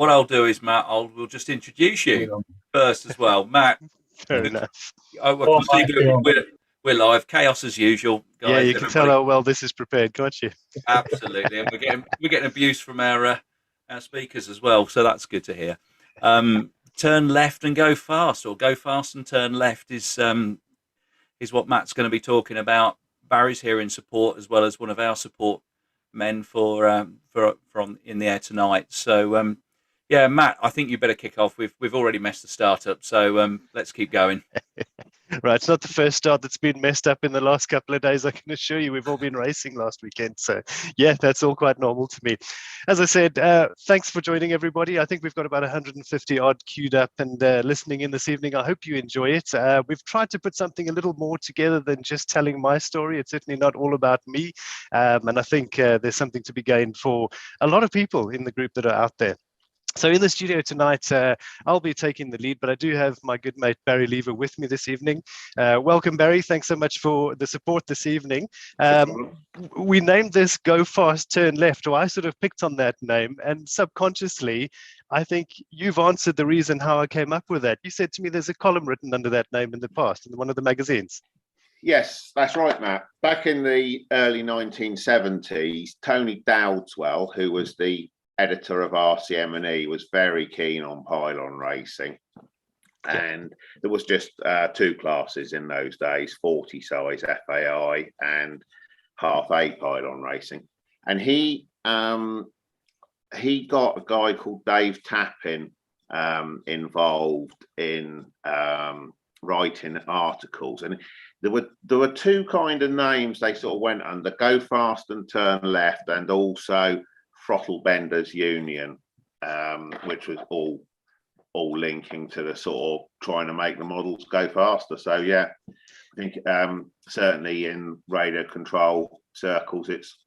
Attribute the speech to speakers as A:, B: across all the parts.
A: What I'll do is, Matt, we'll just introduce you first as well. Matt,
B: Fair enough.
A: I can see we're live. Chaos as usual, guys.
B: Yeah, you can tell how well this is prepared, can't you?
A: Absolutely, and we're getting abuse from our speakers as well, so that's good to hear. Turn left and go fast, or go fast and turn left is what Matt's going to be talking about. Barry's here in support, as well as one of our support men from in the air tonight. So yeah, Matt, I think you better kick off. We've already messed the start up, so let's keep going.
B: Right, it's not the first start that's been messed up in the last couple of days. I can assure you, we've all been racing last weekend. So yeah, that's all quite normal to me. As I said, thanks for joining, everybody. I think we've got about 150 odd queued up and listening in this evening. I hope you enjoy it. We've tried to put something a little more together than just telling my story. It's certainly not all about me. And I think there's something to be gained for a lot of people in the group that are out there. So in the studio tonight, I'll be taking the lead, but I do have my good mate Barry Lever with me this evening. Welcome, Barry. Thanks so much for the support this evening. We named this Go Fast, Turn Left, or I sort of picked on that name, and subconsciously, I think you've answered the reason how I came up with that. You said to me there's a column written under that name in the past in one of the magazines.
C: Yes, that's right, Matt. Back in the early 1970s, Tony Dowdeswell, who was the editor of RCM&E, was very keen on pylon racing, and there was just two classes in those days: 40 size FAI and half A pylon racing. And he got a guy called Dave Tappin involved in writing articles, and there were two kind of names they sort of went under: Go Fast and Turn Left, and also Throttle Benders Union, which was all linking to the sort of trying to make the models go faster. So yeah, I think certainly in radio control circles, it's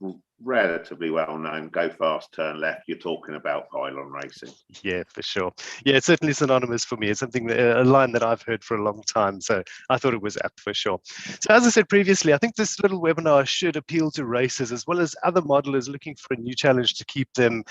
C: relatively well known. Go fast, turn left. You're talking about pylon racing.
B: Yeah, for sure. Yeah, it's certainly synonymous for me. It's something a line that I've heard for a long time. So I thought it was apt for sure. So as I said previously, I think this little webinar should appeal to racers as well as other modelers looking for a new challenge to keep them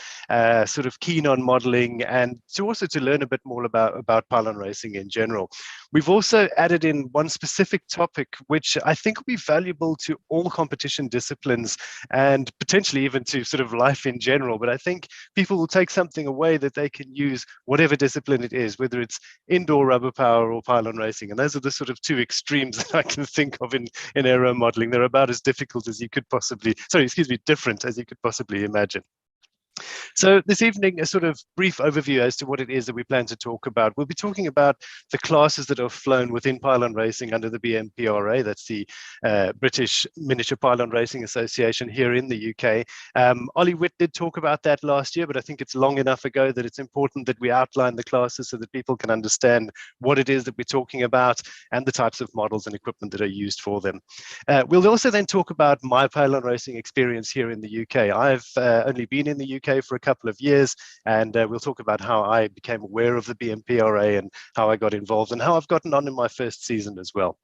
B: sort of keen on modeling, and to also to learn a bit more about pylon racing in general. We've also added in one specific topic, which I think will be valuable to all competition disciplines and potentially even to sort of life in general. But I think people will take something away that they can use whatever discipline it is, whether it's indoor rubber power or pylon racing. And those are the sort of two extremes that I can think of in aero modeling. They're about as difficult as you could possibly, different as you could possibly imagine. So this evening, a sort of brief overview as to what it is that we plan to talk about. We'll be talking about the classes that are flown within pylon racing under the BMPRA. That's the British Miniature Pylon Racing Association here in the UK. Ollie Witt did talk about that last year, but I think it's long enough ago that it's important that we outline the classes so that people can understand what it is that we're talking about and the types of models and equipment that are used for them. We'll also then talk about my pylon racing experience here in the UK. I've only been in the UK for a couple of years, and we'll talk about how I became aware of the BMPRA and how I got involved and how I've gotten on in my first season as well.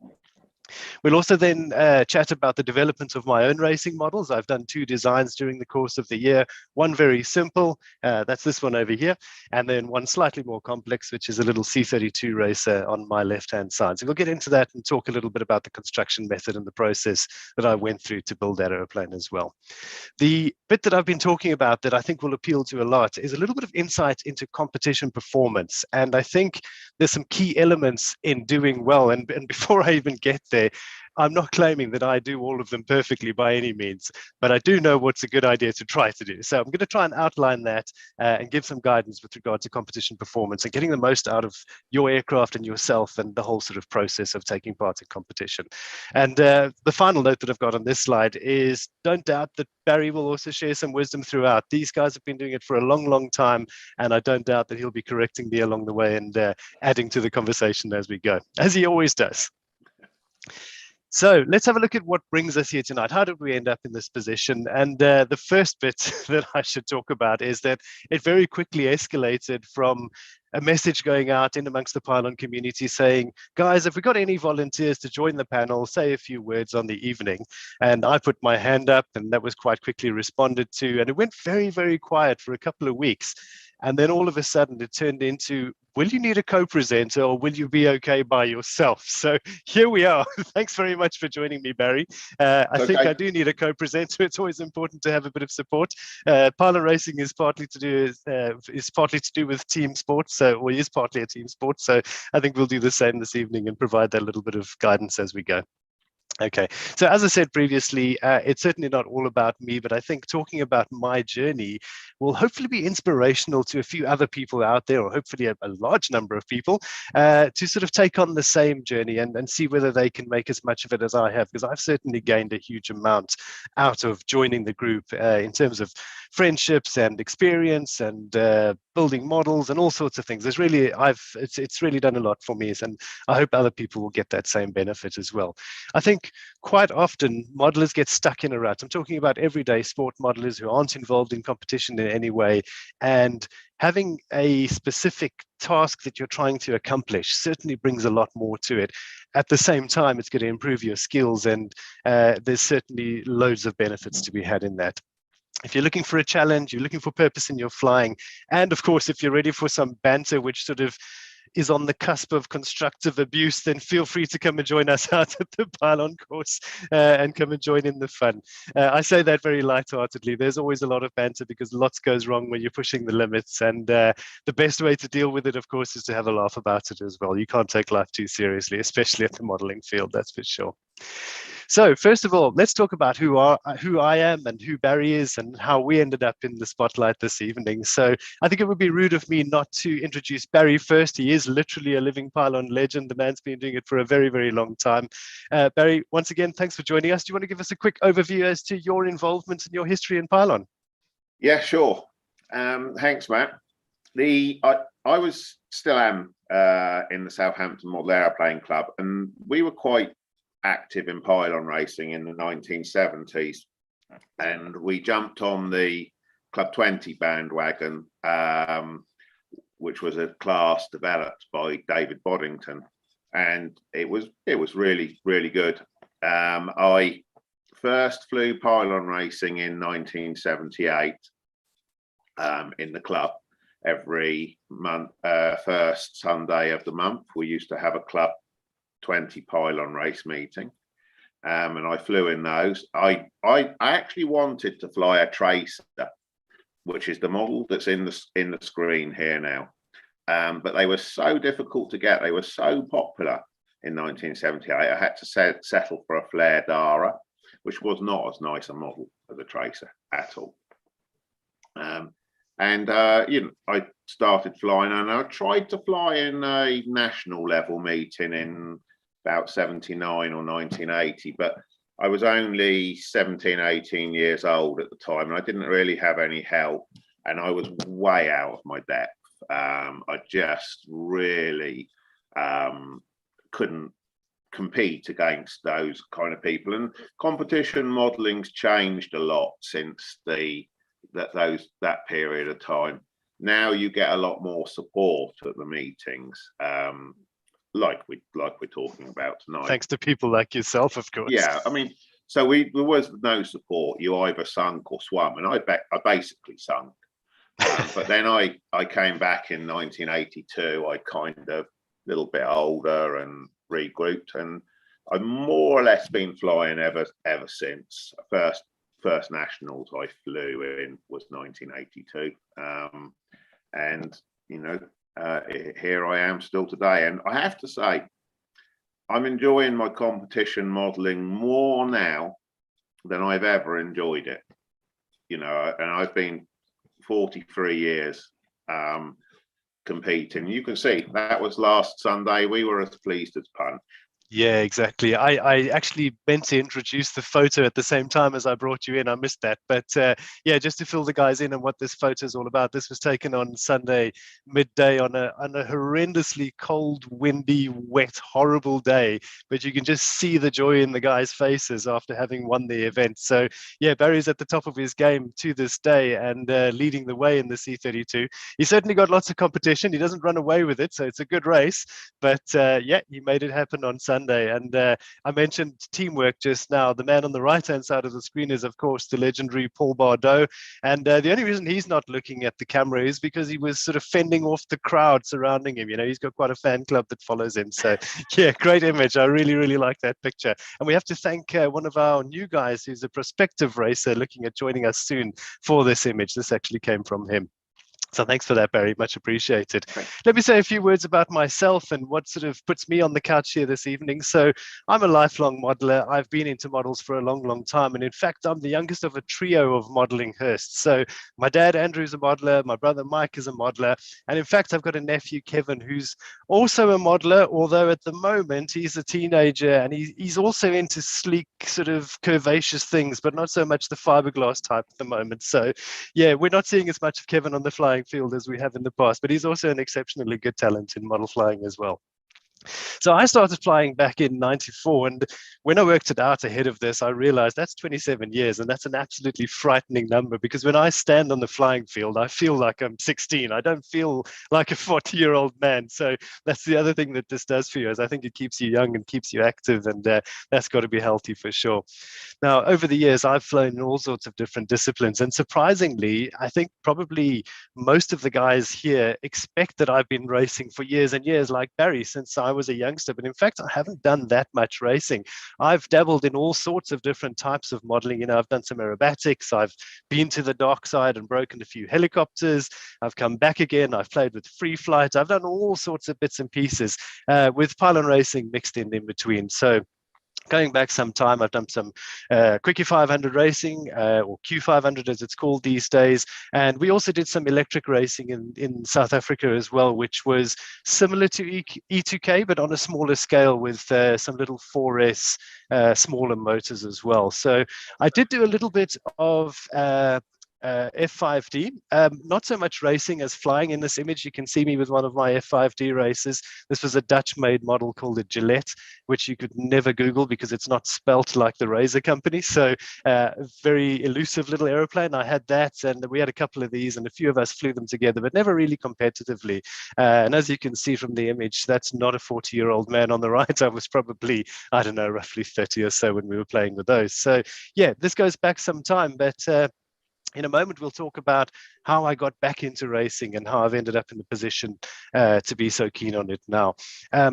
B: We'll also then chat about the development of my own racing models. I've done two designs during the course of the year. One very simple, that's this one over here, and then one slightly more complex, which is a little C32 Race on my left-hand side. So we'll get into that and talk a little bit about the construction method and the process that I went through to build that aeroplane as well. The bit that I've been talking about that I think will appeal to a lot is a little bit of insight into competition performance. And I think there's some key elements in doing well. And before I even get there, I'm not claiming that I do all of them perfectly by any means, but I do know what's a good idea to try to do. So I'm going to try and outline that and give some guidance with regard to competition performance and getting the most out of your aircraft and yourself and the whole sort of process of taking part in competition. And the final note that I've got on this slide is don't doubt that Barry will also share some wisdom throughout. These guys have been doing it for a long, long time, and I don't doubt that he'll be correcting me along the way and adding to the conversation as we go, as he always does. So let's have a look at what brings us here tonight. How did we end up in this position? And the first bit that I should talk about is that it very quickly escalated from a message going out in amongst the pylon community saying, guys, if we got any volunteers to join the panel, say a few words on the evening. And I put my hand up, and that was quite quickly responded to. And it went very, very quiet for a couple of weeks. And then all of a sudden it turned into, will you need a co-presenter or will you be okay by yourself? So here we are. Thanks very much for joining me, Barry. I think I do need a co-presenter. It's always important to have a bit of support. Pylon racing is partly to do with team sports, or is partly a team sport. So I think we'll do the same this evening and provide that little bit of guidance as we go. Okay, so as I said previously, it's certainly not all about me, but I think talking about my journey will hopefully be inspirational to a few other people out there, or hopefully a large number of people, to sort of take on the same journey and see whether they can make as much of it as I have, because I've certainly gained a huge amount out of joining the group in terms of friendships and experience and building models and all sorts of things. It's really done a lot for me, and I hope other people will get that same benefit as well. I think quite often modelers get stuck in a rut. I'm talking about everyday sport modelers who aren't involved in competition in any way, and having a specific task that you're trying to accomplish certainly brings a lot more to it. At the same time, it's going to improve your skills, and there's certainly loads of benefits to be had in that. If you're looking for a challenge, you're looking for purpose in your flying, and of course, if you're ready for some banter, which sort of is on the cusp of constructive abuse, then feel free to come and join us out at the Pylon course and come and join in the fun. I say that very lightheartedly. There's always a lot of banter because lots goes wrong when you're pushing the limits, and the best way to deal with it, of course, is to have a laugh about it as well. You can't take life too seriously, especially at the modeling field, that's for sure. So first of all, let's talk about who I am and who Barry is and how we ended up in the spotlight this evening. So I think it would be rude of me not to introduce Barry first. He is literally a living Pylon legend. The man's been doing it for a very, very long time. Barry, once again, thanks for joining us. Do you want to give us a quick overview as to your involvement and your history in Pylon?
C: Yeah, sure. Thanks, Matt. I still am in the Southampton Model Aeroplane Club, and we were quite active in pylon racing in the 1970s, and we jumped on the Club 20 bandwagon, which was a class developed by David Boddington, and it was really, really good. I first flew pylon racing in 1978 in the club. Every month, first Sunday of the month, we used to have a Club 20 pylon race meeting, and I flew in those. I actually wanted to fly a Tracer, which is the model that's in the screen here now, but they were so difficult to get. They were so popular in 1978. I had to settle for a Flare Dara, which was not as nice a model as a Tracer at all. I started flying, and I tried to fly in a national level meeting in about 79 or 1980, but I was only 17, 18 years old at the time, and I didn't really have any help, and I was way out of my depth. I just really couldn't compete against those kind of people, and competition modeling's changed a lot since that period of time. Now you get a lot more support at the meetings, like we're talking about tonight.
B: Thanks to people like yourself, of course.
C: Yeah, I mean, so there was no support. You either sunk or swam, and I basically sunk. But then I came back in 1982. I kind of a little bit older and regrouped, and I've more or less been flying ever since. First nationals I flew in was 1982, and here I am still today. And I have to say, I'm enjoying my competition modelling more now than I've ever enjoyed it. And I've been 43 years competing. You can see that was last Sunday. We were as pleased as punch.
B: Yeah, exactly. I actually meant to introduce the photo at the same time as I brought you in. I missed that. But yeah, just to fill the guys in on what this photo is all about. This was taken on Sunday midday on a horrendously cold, windy, wet, horrible day. But you can just see the joy in the guys' faces after having won the event. So yeah, Barry's at the top of his game to this day and leading the way in the C32. He certainly got lots of competition. He doesn't run away with it, so it's a good race. But yeah, he made it happen on Sunday. Sunday. And I mentioned teamwork just now. The man on the right-hand side of the screen is, of course, the legendary Paul Bardot. And the only reason he's not looking at the camera is because he was sort of fending off the crowd surrounding him. He's got quite a fan club that follows him. So yeah, great image. I really, really like that picture. And we have to thank one of our new guys who's a prospective racer looking at joining us soon for this image. This actually came from him. So thanks for that, Barry. Much appreciated. Let me say a few words about myself and what sort of puts me on the couch here this evening. So I'm a lifelong modeler. I've been into models for a long, long time. And in fact, I'm the youngest of a trio of modeling Hearsts. So my dad, Andrew's a modeler. My brother, Mike, is a modeler. And in fact, I've got a nephew, Kevin, who's also a modeler, although at the moment he's a teenager and he's also into sleek, sort of curvaceous things, but not so much the fiberglass type at the moment. So yeah, we're not seeing as much of Kevin on the flying field as we have in the past, but he's also an exceptionally good talent in model flying as well. So I started flying back in '94, and when I worked it out ahead of this, I realized that's 27 years, and that's an absolutely frightening number, because when I stand on the flying field, I feel like I'm 16. I don't feel like a 40-year-old man. So that's the other thing that this does for you, is I think it keeps you young and keeps you active, and that's got to be healthy for sure. Now, over the years, I've flown in all sorts of different disciplines, and surprisingly, I think probably most of the guys here expect that I've been racing for years and years, like Barry, since I was a youngster. But in fact, I haven't done that much racing. I've dabbled in all sorts of different types of modeling. I've done some aerobatics. I've been to the dark side and broken a few helicopters. I've come back again. I've played with free flight. I've done all sorts of bits and pieces with pylon racing mixed in between. So going back some time, I've done some Quickie 500 racing, or Q500 as it's called these days. And we also did some electric racing in South Africa as well, which was similar to E2K, but on a smaller scale with some little 4S smaller motors as well. So I did do a little bit of F5D, not so much racing as flying. In this image, you can see me with one of my F5D races. This was a Dutch-made model called a Gillette, which you could never Google because it's not spelt like the Razor company. So very elusive little aeroplane. I had that, and we had a couple of these, and a few of us flew them together, but never really competitively. And as you can see from the image, that's not a 40-year-old man on the right. I was probably, I don't know, roughly 30 or so when we were playing with those. So yeah, this goes back some time, but in a moment, we'll talk about how I got back into racing and how I've ended up in the position to be so keen on it now.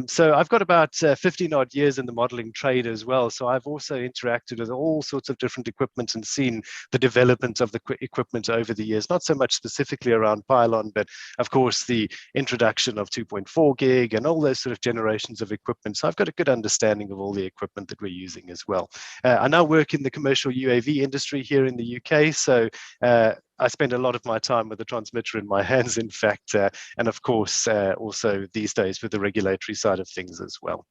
B: So I've got about 15 odd years in the modeling trade as well. So I've also interacted with all sorts of different equipment and seen the development of the equipment over the years, not so much specifically around Pylon, but of course the introduction of 2.4 gig and all those sort of generations of equipment. So I've got a good understanding of all the equipment that we're using as well. I now work in the commercial UAV industry here in the UK. So I spend a lot of my time with the transmitter in my hands, in fact, and of course, also these days with the regulatory side of things as well.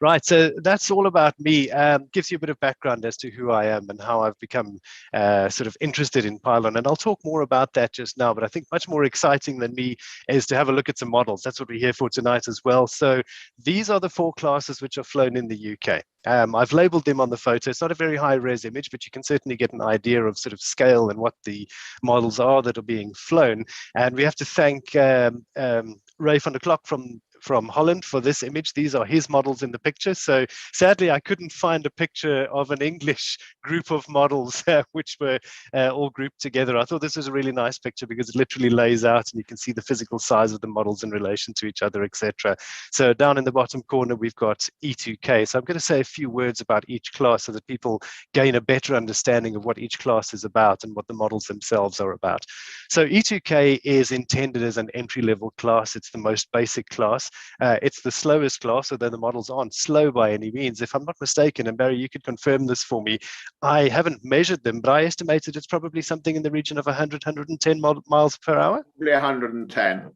B: Right, so that's all about me. Gives you a bit of background as to who I am and how I've become sort of interested in Pylon. And I'll talk more about that just now, but I think much more exciting than me is to have a look at some models. That's what we're here for tonight as well. So these are the 4 classes which are flown in the UK. I've labeled them on the photo. It's not a very high res image, but you can certainly get an idea of sort of scale and what the models are that are being flown. And we have to thank Ray van der Klok from Holland for this image. These are his models in the picture. So sadly, I couldn't find a picture of an English group of models which were all grouped together. I thought this was a really nice picture because it literally lays out and you can see the physical size of the models in relation to each other, etc. So down in the bottom corner, we've got E2K. So I'm going to say a few words about each class so that people gain a better understanding of what each class is about and what the models themselves are about. So E2K is intended as an entry-level class. It's the most basic class. It's the slowest class, although the models aren't slow by any means. If I'm not mistaken, and Barry, you could confirm this for me, I haven't measured them, but I estimated it's probably something in the region of 100, 110 miles per hour.
C: Probably 110.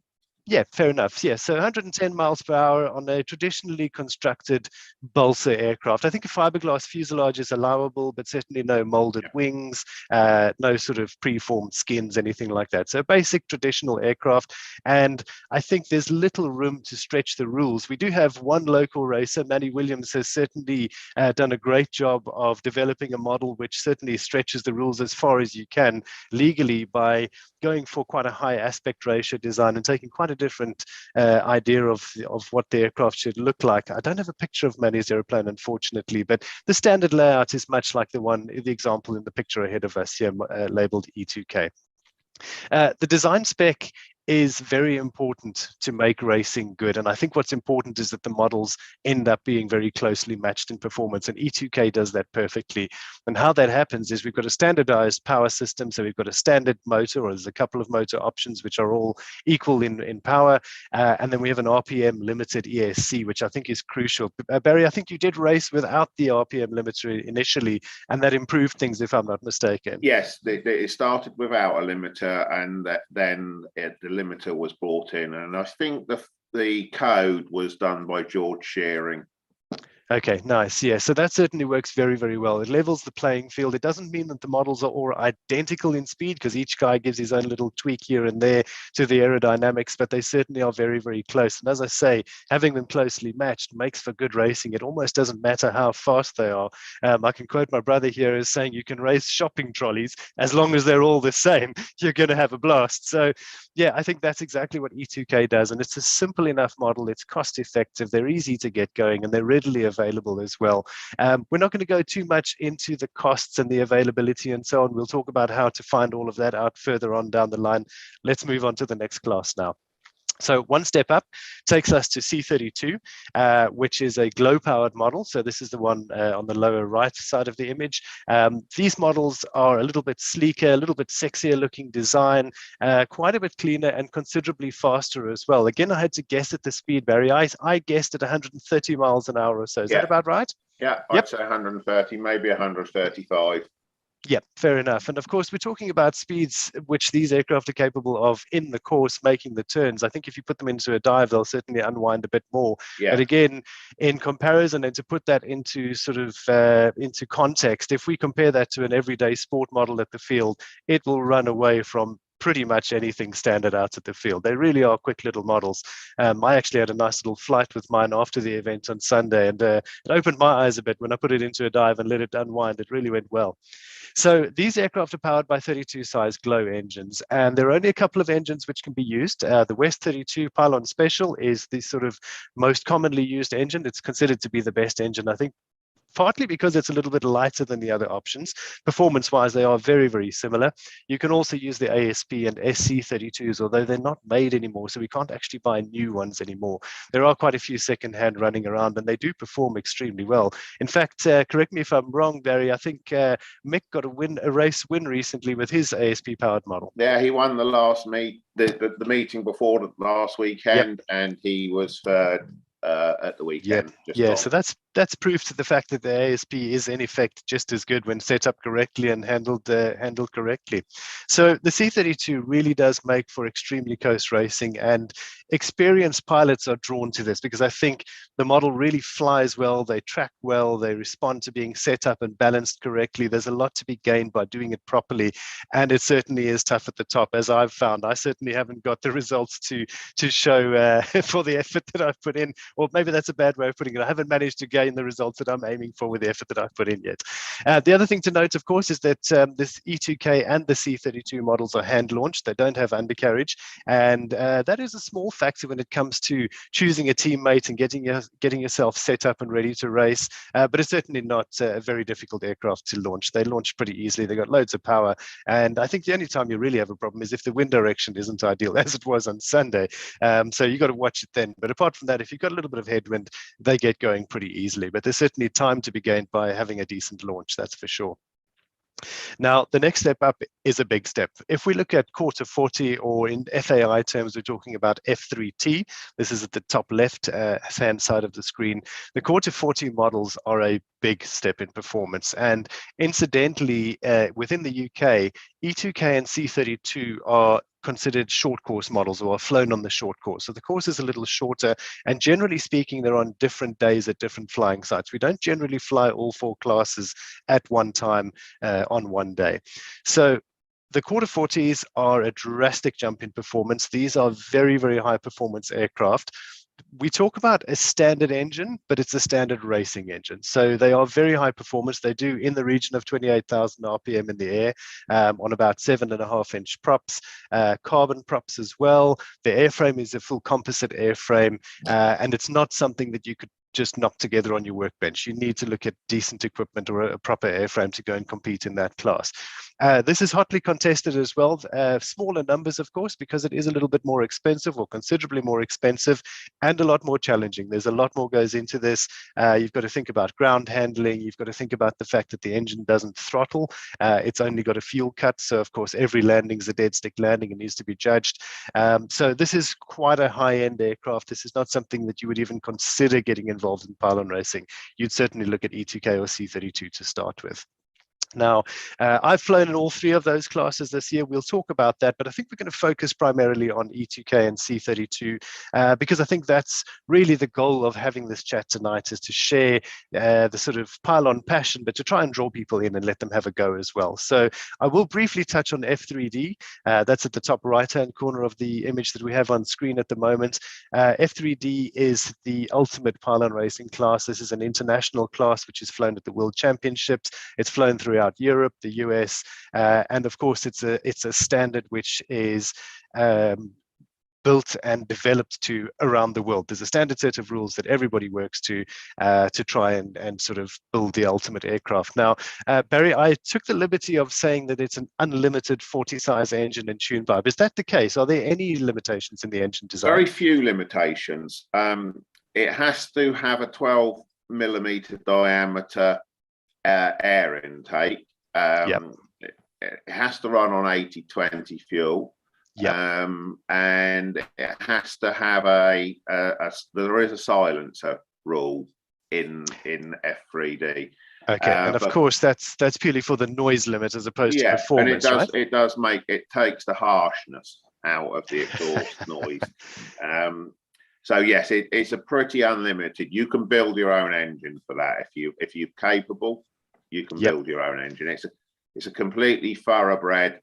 B: Yeah, fair enough. Yeah, so 110 miles per hour on a traditionally constructed balsa aircraft. I think a fiberglass fuselage is allowable, but certainly no molded wings, no sort of preformed skins, anything like that. So basic traditional aircraft. And I think there's little room to stretch the rules. We do have one local racer, Manny Williams, has certainly done a great job of developing a model which certainly stretches the rules as far as you can legally by going for quite a high aspect ratio design and taking quite a different idea of what the aircraft should look like. I don't have a picture of Manny's aeroplane, unfortunately, but the standard layout is much like the example in the picture ahead of us here, labeled E2K. The design spec is very important to make racing good. And I think what's important is that the models end up being very closely matched in performance. And E2K does that perfectly. And how that happens is we've got a standardized power system. So we've got a standard motor, or there's a couple of motor options which are all equal in power. And then we have an RPM limited ESC, which I think is crucial. Barry, I think you did race without the RPM limiter initially, and that improved things, if I'm not mistaken.
C: Yes, it started without a limiter, and then the limiter was brought in, and I think the code was done by George Shearing.
B: Okay, nice. Yeah, so that certainly works very, very well. It levels the playing field. It doesn't mean that the models are all identical in speed, because each guy gives his own little tweak here and there to the aerodynamics, but they certainly are very, very close. And as I say, having them closely matched makes for good racing. It almost doesn't matter how fast they are. I can quote my brother here as saying you can race shopping trolleys as long as they're all the same. You're going to have a blast. So yeah, I think that's exactly what E2K does. And it's a simple enough model. It's cost effective. They're easy to get going, and they're readily available as well. We're not going to go too much into the costs and the availability and so on. We'll talk about how to find all of that out further on down the line. Let's move on to the next class now. So one step up takes us to C32, which is a glow-powered model. So this is the one on the lower right side of the image. These models are a little bit sleeker, a little bit sexier looking design, quite a bit cleaner and considerably faster as well. Again, I had to guess at the speed, Barry. I guessed at 130 miles an hour or so. Is that about right?
C: Yeah, I'd say 130, maybe 135.
B: Yeah, fair enough. And of course, we're talking about speeds which these aircraft are capable of in the course, making the turns. I think if you put them into a dive, they'll certainly unwind a bit more. Yeah. But again, in comparison, and to put that into sort of into context, if we compare that to an everyday sport model at the field, it will run away from pretty much anything standard out at the field. They really are quick little models. I actually had a nice little flight with mine after the event on Sunday, and it opened my eyes a bit when I put it into a dive and let it unwind. It really went well. So these aircraft are powered by 32 size glow engines, and there are only a couple of engines which can be used. The West 32 Pylon Special is the sort of most commonly used engine. It's considered to be the best engine, I think, partly because it's a little bit lighter than the other options. Performance-wise, they are very, very similar. You can also use the ASP and SC32s, although they're not made anymore, so we can't actually buy new ones anymore. There are quite a few second-hand running around, and they do perform extremely well. In fact, correct me if I'm wrong, Barry, I think Mick got a race win recently with his ASP-powered model.
C: Yeah, he won the last the meeting before the last weekend, and he was third at the weekend.
B: So that's proof to the fact that the ASP is in effect just as good when set up correctly and handled correctly. So the C32 really does make for extremely close racing, and experienced pilots are drawn to this because I think the model really flies well, they track well, they respond to being set up and balanced correctly. There's a lot to be gained by doing it properly, and it certainly is tough at the top, as I've found. I certainly haven't got the results to show for the effort that I've put in, or maybe that's a bad way of putting it. I haven't managed to gain the results that I'm aiming for with the effort that I've put in yet. The other thing to note, of course, is that this E2K and the C32 models are hand launched. They don't have undercarriage, and that is a small factor when it comes to choosing a teammate and getting yourself set up and ready to race. But it's certainly not a very difficult aircraft to launch. They launch pretty easily. They've got loads of power, and I think the only time you really have a problem is if the wind direction isn't ideal, as it was on Sunday. So you got to watch it then. But apart from that, if you've got a little bit of headwind, they get going pretty easily. But there's certainly time to be gained by having a decent launch, that's for sure. Now, the next step up is a big step. If we look at quarter 40, or in FAI terms, we're talking about F3T. This is at the top left hand side of the screen. The quarter 40 models are a big step in performance. And incidentally, within the UK, E2K and C32 are considered short course models, or are flown on the short course. So the course is a little shorter, and generally speaking, they're on different days at different flying sites. We don't generally fly all four classes at one time on one day. So the quarter 40s are a drastic jump in performance. These are very, very high performance aircraft. we talk about a standard engine, but it's a standard racing engine. So they are very high performance. They do in the region of 28,000 RPM in the air on about 7.5-inch props, carbon props as well. The airframe is a full composite airframe, and it's not something that you could just knock together on your workbench. You need to look at decent equipment or a proper airframe to go and compete in that class. This is hotly contested as well. Smaller numbers, of course, because it is a little bit more expensive, or considerably more expensive, and a lot more challenging. There's a lot more goes into this. You've got to think about ground handling. You've got to think about the fact that the engine doesn't throttle. It's only got a fuel cut. So, of course, every landing is a dead stick landing and needs to be judged. So this is quite a high-end aircraft. This is not something that you would even consider getting involved in pylon racing. You'd certainly look at E2K or C32 to start with. Now, I've flown in all three of those classes this year. We'll talk about that, but I think we're going to focus primarily on E2K and C32 because I think that's really the goal of having this chat tonight, is to share the sort of pylon passion, but to try and draw people in and let them have a go as well. So I will briefly touch on F3D. That's at the top right-hand corner of the image that we have on screen at the moment. F3D is the ultimate pylon racing class. This is an international class which is flown at the World Championships. It's flown throughout Europe, the US, and of course it's a standard which is built and developed to around the world. There's a standard set of rules that everybody works to try and sort of build the ultimate aircraft. Now, Barry, I took the liberty of saying that it's an unlimited 40 size engine and tune vibe. Is that the case? Are there any limitations in the engine design?
C: Very few limitations. It has to have a 12mm diameter air intake. It has to run on 80/20 fuel. And it has to have there is a silencer rule in F3D.
B: Okay, and of course that's purely for the noise limit as opposed to performance,
C: and
B: right?
C: it takes the harshness out of the exhaust noise. So yes, it's a pretty unlimited. You can build your own engine for that if you're capable. You can build your own engine. It's a completely thoroughbred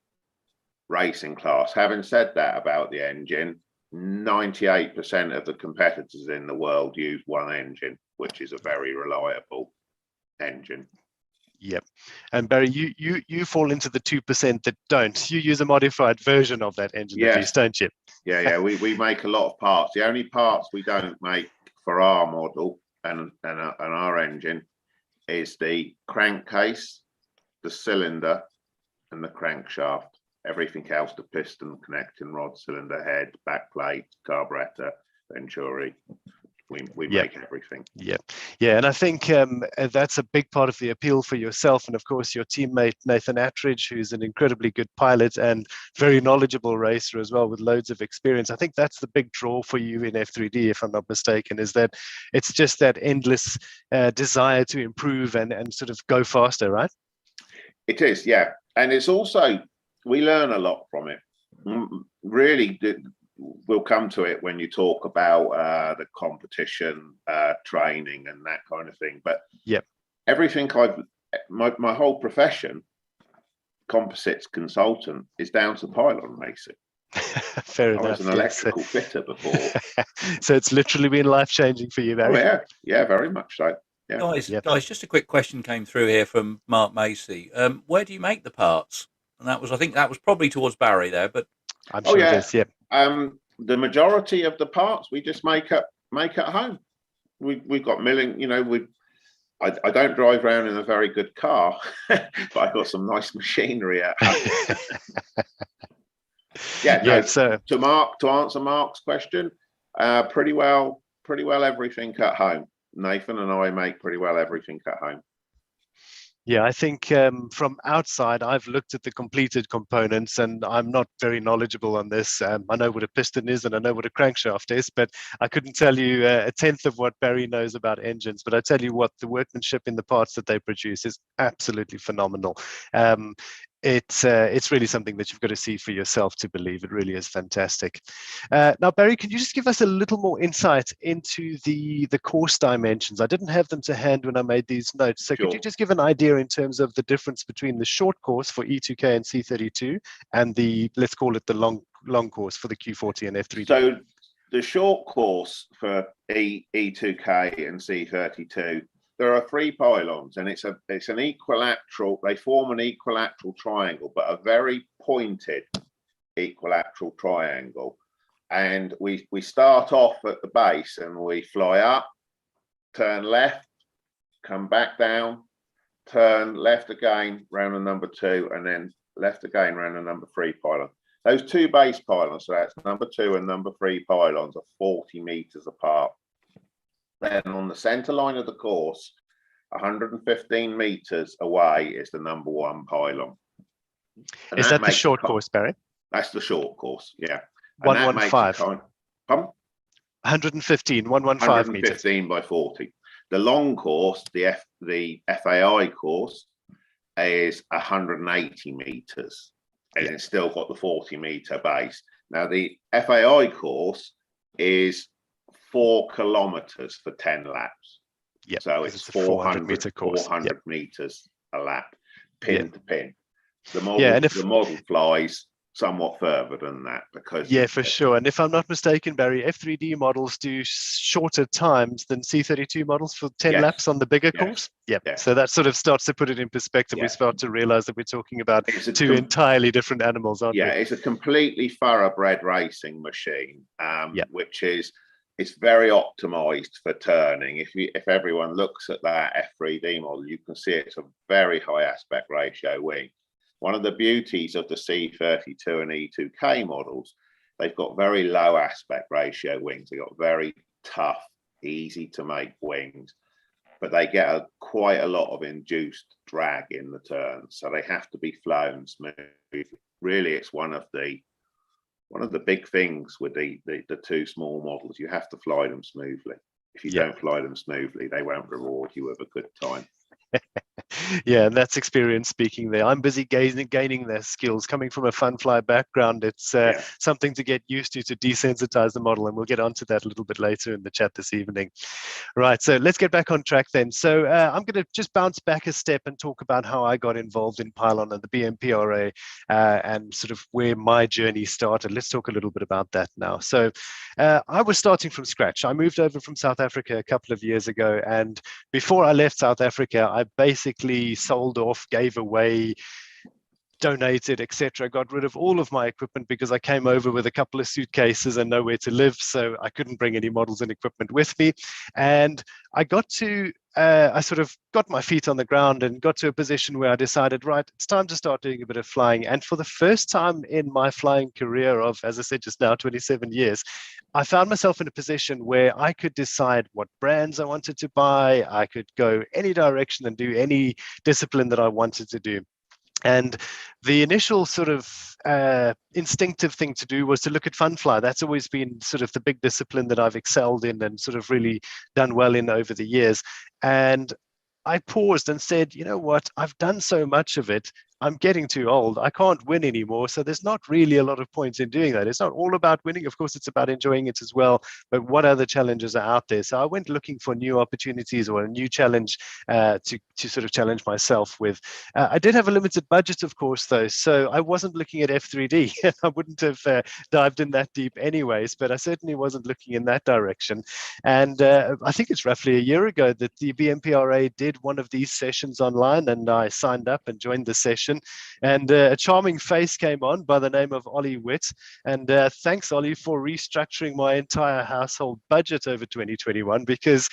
C: racing class. Having said that about the engine, 98% of the competitors in the world use one engine, which is a very reliable engine.
B: Yep. And Barry, you fall into the 2% that don't. You use a modified version of that engine, at least, don't you?
C: Yeah. We make a lot of parts. The only parts we don't make for our model and our engine is the crankcase, the cylinder, and the crankshaft. Everything else, the piston, connecting rod, cylinder head, backplate, carburetor, venturi, we make everything. Yeah,
B: and I think that's a big part of the appeal for yourself, and of course your teammate Nathan Attridge, who's an incredibly good pilot and very knowledgeable racer as well, with loads of experience. I think that's the big draw for you in F3D, if I'm not mistaken, is that it's just that endless desire to improve and sort of go faster, right?
C: It is, yeah, and it's also, we learn a lot from it. Really, we'll come to it when you talk about the competition training and that kind of thing. But everything my whole profession, composites consultant, is down to pylon racing.
B: Fair enough.
C: I was an electrical fitter before.
B: So it's literally been life-changing for you, Barry.
C: Oh, yeah, very much so. Yeah.
A: Guys, just a quick question came through here from Mark Macy. Where do you make the parts? And I think that was probably towards Barry there, but
B: I'm sure it is,
C: the majority of the parts we just make at home. We've got milling, I don't drive around in a very good car, but I've got some nice machinery at home. So to answer Mark's question, pretty well everything at home. Nathan and I make pretty well everything at home.
B: Yeah, I think from outside, I've looked at the completed components and I'm not very knowledgeable on this. I know what a piston is and I know what a crankshaft is, but I couldn't tell you a tenth of what Barry knows about engines. But I tell you what, the workmanship in the parts that they produce is absolutely phenomenal. It's really something that you've got to see for yourself to believe. It really is fantastic. Now, Barry, can you just give us a little more insight into the course dimensions? I didn't have them to hand when I made these notes. So Could you just give an idea in terms of the difference between the short course for E2K and C32 and the, let's call it the long course for the Q40 and F3D?
C: So The short course for E2K and C32, there are 3 pylons, and it's an equilateral. They form an equilateral triangle, but a very pointed equilateral triangle. And we start off at the base, and we fly up, turn left, come back down, turn left again, round the number 2, and then left again, round the number 3 pylon. Those 2 base pylons, so that's number 2 and number 3 pylons, are 40 meters apart. Then on the center line of the course, 115 meters away is the number 1 pylon. And
B: is that the short course, Barry?
C: That's the short course, yeah.
B: 115. 115 meters.
C: 115 by 40. The long course, the FAI course, is 180 meters, and it's still got the 40 meter base. Now the FAI course is 4 kilometers for 10 laps.
B: Yeah,
C: so it's 400
B: meter course.
C: 400 meters a lap, pin to pin. The model, the model flies somewhat further than that, because
B: for sure. And if I'm not mistaken, Barry, F3D models do shorter times than C32 models for 10 laps on the bigger course. So that sort of starts to put it in perspective. We start to realize that we're talking about 2 entirely different animals, aren't we?
C: It's a completely thoroughbred racing machine, which is, it's very optimized for turning. If everyone looks at that F3D model, you can see it's a very high aspect ratio wing. One of the beauties of the C32 and E2K models, they've got very low aspect ratio wings. They've got very tough, easy to make wings, but they get quite a lot of induced drag in the turns, so they have to be flown smoothly. Really, it's one of the big things with the 2 small models. You have to fly them smoothly. If you don't fly them smoothly, they won't reward you with a good time.
B: And that's experience speaking there. I'm busy gaining their skills. Coming from a fun fly background, it's something to get used to desensitize the model, and we'll get onto that a little bit later in the chat this evening. Right, so let's get back on track then. So I'm going to just bounce back a step and talk about how I got involved in Pylon and the BMPRA, and sort of where my journey started. Let's talk a little bit about that now. So I was starting from scratch. I moved over from South Africa a couple of years ago, and before I left South Africa, I basically sold off, gave away, donated, etc. Got rid of all of my equipment because I came over with a couple of suitcases and nowhere to live, so I couldn't bring any models and equipment with me. And I got to I sort of got my feet on the ground and got to a position where I decided, right, it's time to start doing a bit of flying. And for the first time in my flying career of, as I said just now, 27 years, I found myself in a position where I could decide what brands I wanted to buy. I could go any direction and do any discipline that I wanted to do. And the initial sort of instinctive thing to do was to look at fun fly. That's always been sort of the big discipline that I've excelled in and sort of really done well in over the years. And I paused and said, you know what, I've done so much of it. I'm getting too old. I can't win anymore. So there's not really a lot of points in doing that. It's not all about winning. Of course, it's about enjoying it as well. But what other challenges are out there? So I went looking for new opportunities or a new challenge to sort of challenge myself with. I did have a limited budget, of course, though. So I wasn't looking at F3D. I wouldn't have dived in that deep anyways, but I certainly wasn't looking in that direction. And I think it's roughly a year ago that the BMPRA did one of these sessions online, and I signed up and joined the session. And a charming face came on by the name of Ollie Witt. And thanks, Ollie, for restructuring my entire household budget over 2021, because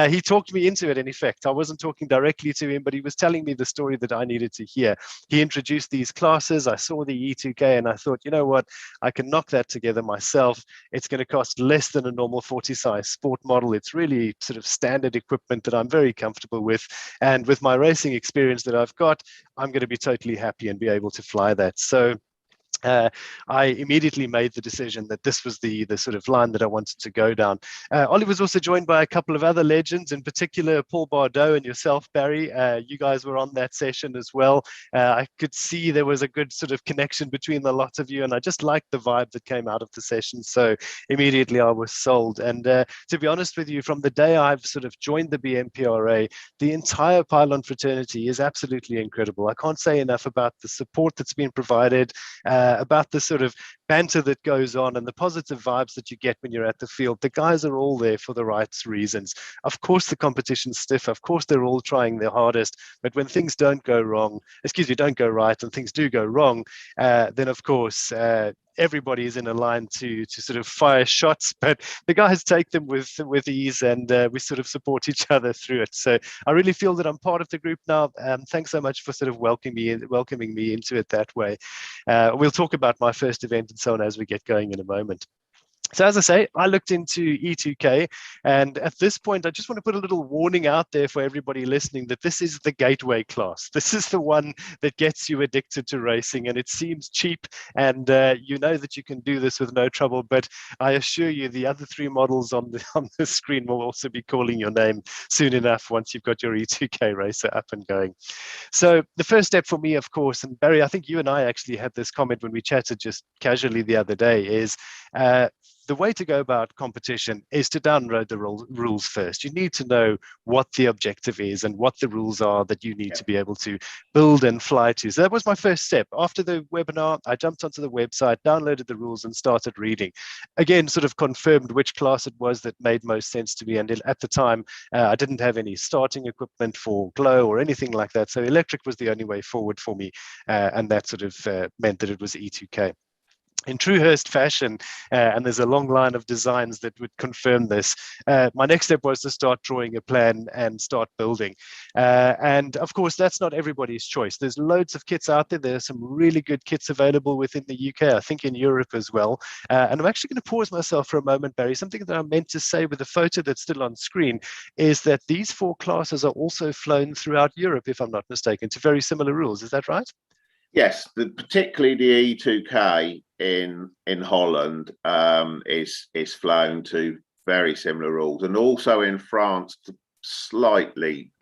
B: he talked me into it, in effect. I wasn't talking directly to him, but he was telling me the story that I needed to hear. He introduced these classes. I saw the E2K and I thought, you know what, I can knock that together myself. It's going to cost less than a normal 40 size sport model. It's really sort of standard equipment that I'm very comfortable with. And with my racing experience that I've got, I'm going to be totally happy and be able to fly that. So I immediately made the decision that this was the sort of line that I wanted to go down. Ollie was also joined by a couple of other legends, in particular Paul Bardot and yourself, Barry. You guys were on that session as well. I could see there was a good sort of connection between the lot of you, and I just liked the vibe that came out of the session. So immediately I was sold. And to be honest with you, from the day I've sort of joined the BMPRA, the entire Pylon fraternity is absolutely incredible. I can't say enough about the support that's been provided. about the sort of banter that goes on and the positive vibes that you get when you're at the field. The guys are all there for the right reasons. Of course, the competition's stiff. Of course, they're all trying their hardest. But when things don't go right, and things do go wrong, then of course, everybody is in a line to sort of fire shots, but the guys take them with ease, and we sort of support each other through it. So I really feel that I'm part of the group now. Thanks so much for sort of welcoming me into it that way. We'll talk about my first event and so on as we get going in a moment. So as I say, I looked into E2K, and at this point, I just want to put a little warning out there for everybody listening that this is the gateway class. This is the one that gets you addicted to racing, and it seems cheap, and you know that you can do this with no trouble. But I assure you, the other three models on the screen will also be calling your name soon enough once you've got your E2K racer up and going. So the first step for me, of course, and Barry, I think you and I actually had this comment when we chatted just casually the other day, is the way to go about competition is to download the rules first. You need to know what the objective is and what the rules are that you need to be able to build and fly to. So that was my first step. After the webinar, I jumped onto the website, downloaded the rules and started reading. Again, sort of confirmed which class it was that made most sense to me. And at the time, I didn't have any starting equipment for glow or anything like that. So electric was the only way forward for me. And that sort of meant that it was E2K. In true Hurst fashion, and there's a long line of designs that would confirm this, my next step was to start drawing a plan and start building. And of course, that's not everybody's choice. There's loads of kits out there. There's some really good kits available within the UK, I think in Europe as well. And I'm actually going to pause myself for a moment, Barry. Something that I meant to say with the photo that's still on screen is that these four classes are also flown throughout Europe, if I'm not mistaken, to very similar rules. Is that right?
C: Yes, particularly the E2K in Holland is flown to very similar rules, and also in France to slightly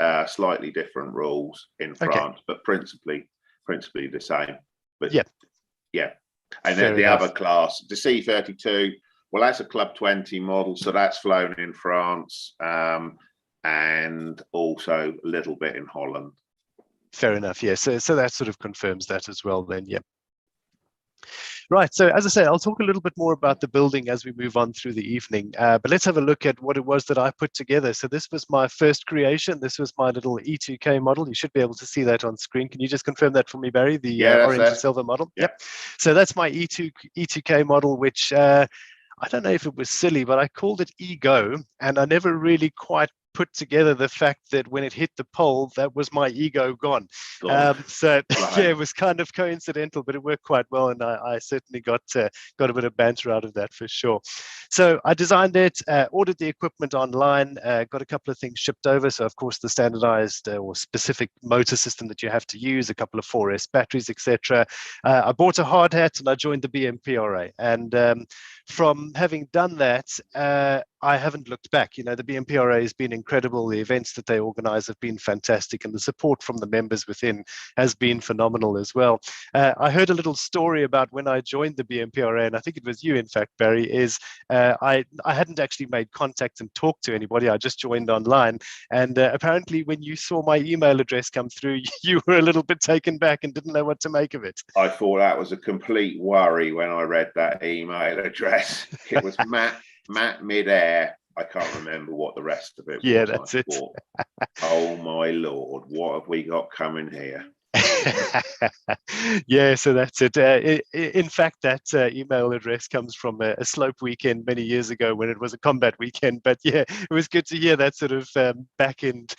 C: different rules in France, but principally the same. But yeah. And then the other class, the C32, well, that's a Club 20 model, so that's flown in France and also a little bit in Holland.
B: Fair enough. Yeah. So that sort of confirms that as well then. Yeah. Right. So as I say, I'll talk a little bit more about the building as we move on through the evening. But let's have a look at what it was that I put together. So this was my first creation. This was my little E2K model. You should be able to see that on screen. Can you just confirm that for me, Barry? The orange and silver model. Yep. So that's my E2K model, which I don't know if it was silly, but I called it Ego, and I never really quite put together the fact that when it hit the pole, that was my ego gone. So yeah, it was kind of coincidental, but it worked quite well, and I certainly got a bit of banter out of that for sure. So I designed it, ordered the equipment online, got a couple of things shipped over. So of course the standardized or specific motor system that you have to use, a couple of 4S batteries, etc. I bought a hard hat and I joined the BMPRA, and from having done that, I haven't looked back. You know, the BMPRA has been incredible. The events that they organize have been fantastic, and the support from the members within has been phenomenal as well. I heard a little story about when I joined the BMPRA, and I think it was you, in fact, Barry, is I hadn't actually made contact and talked to anybody. I just joined online, and apparently when you saw my email address come through, you were a little bit taken back and didn't know what to make of it.
C: I thought that was a complete worry when I read that email address. It was Matt midair. I can't remember what the rest of it was.
B: Yeah, that's it.
C: Oh my Lord, what have we got coming here?
B: Yeah, so that's it. In fact, that email address comes from a slope weekend many years ago when it was a combat weekend. But yeah, it was good to hear that sort of back end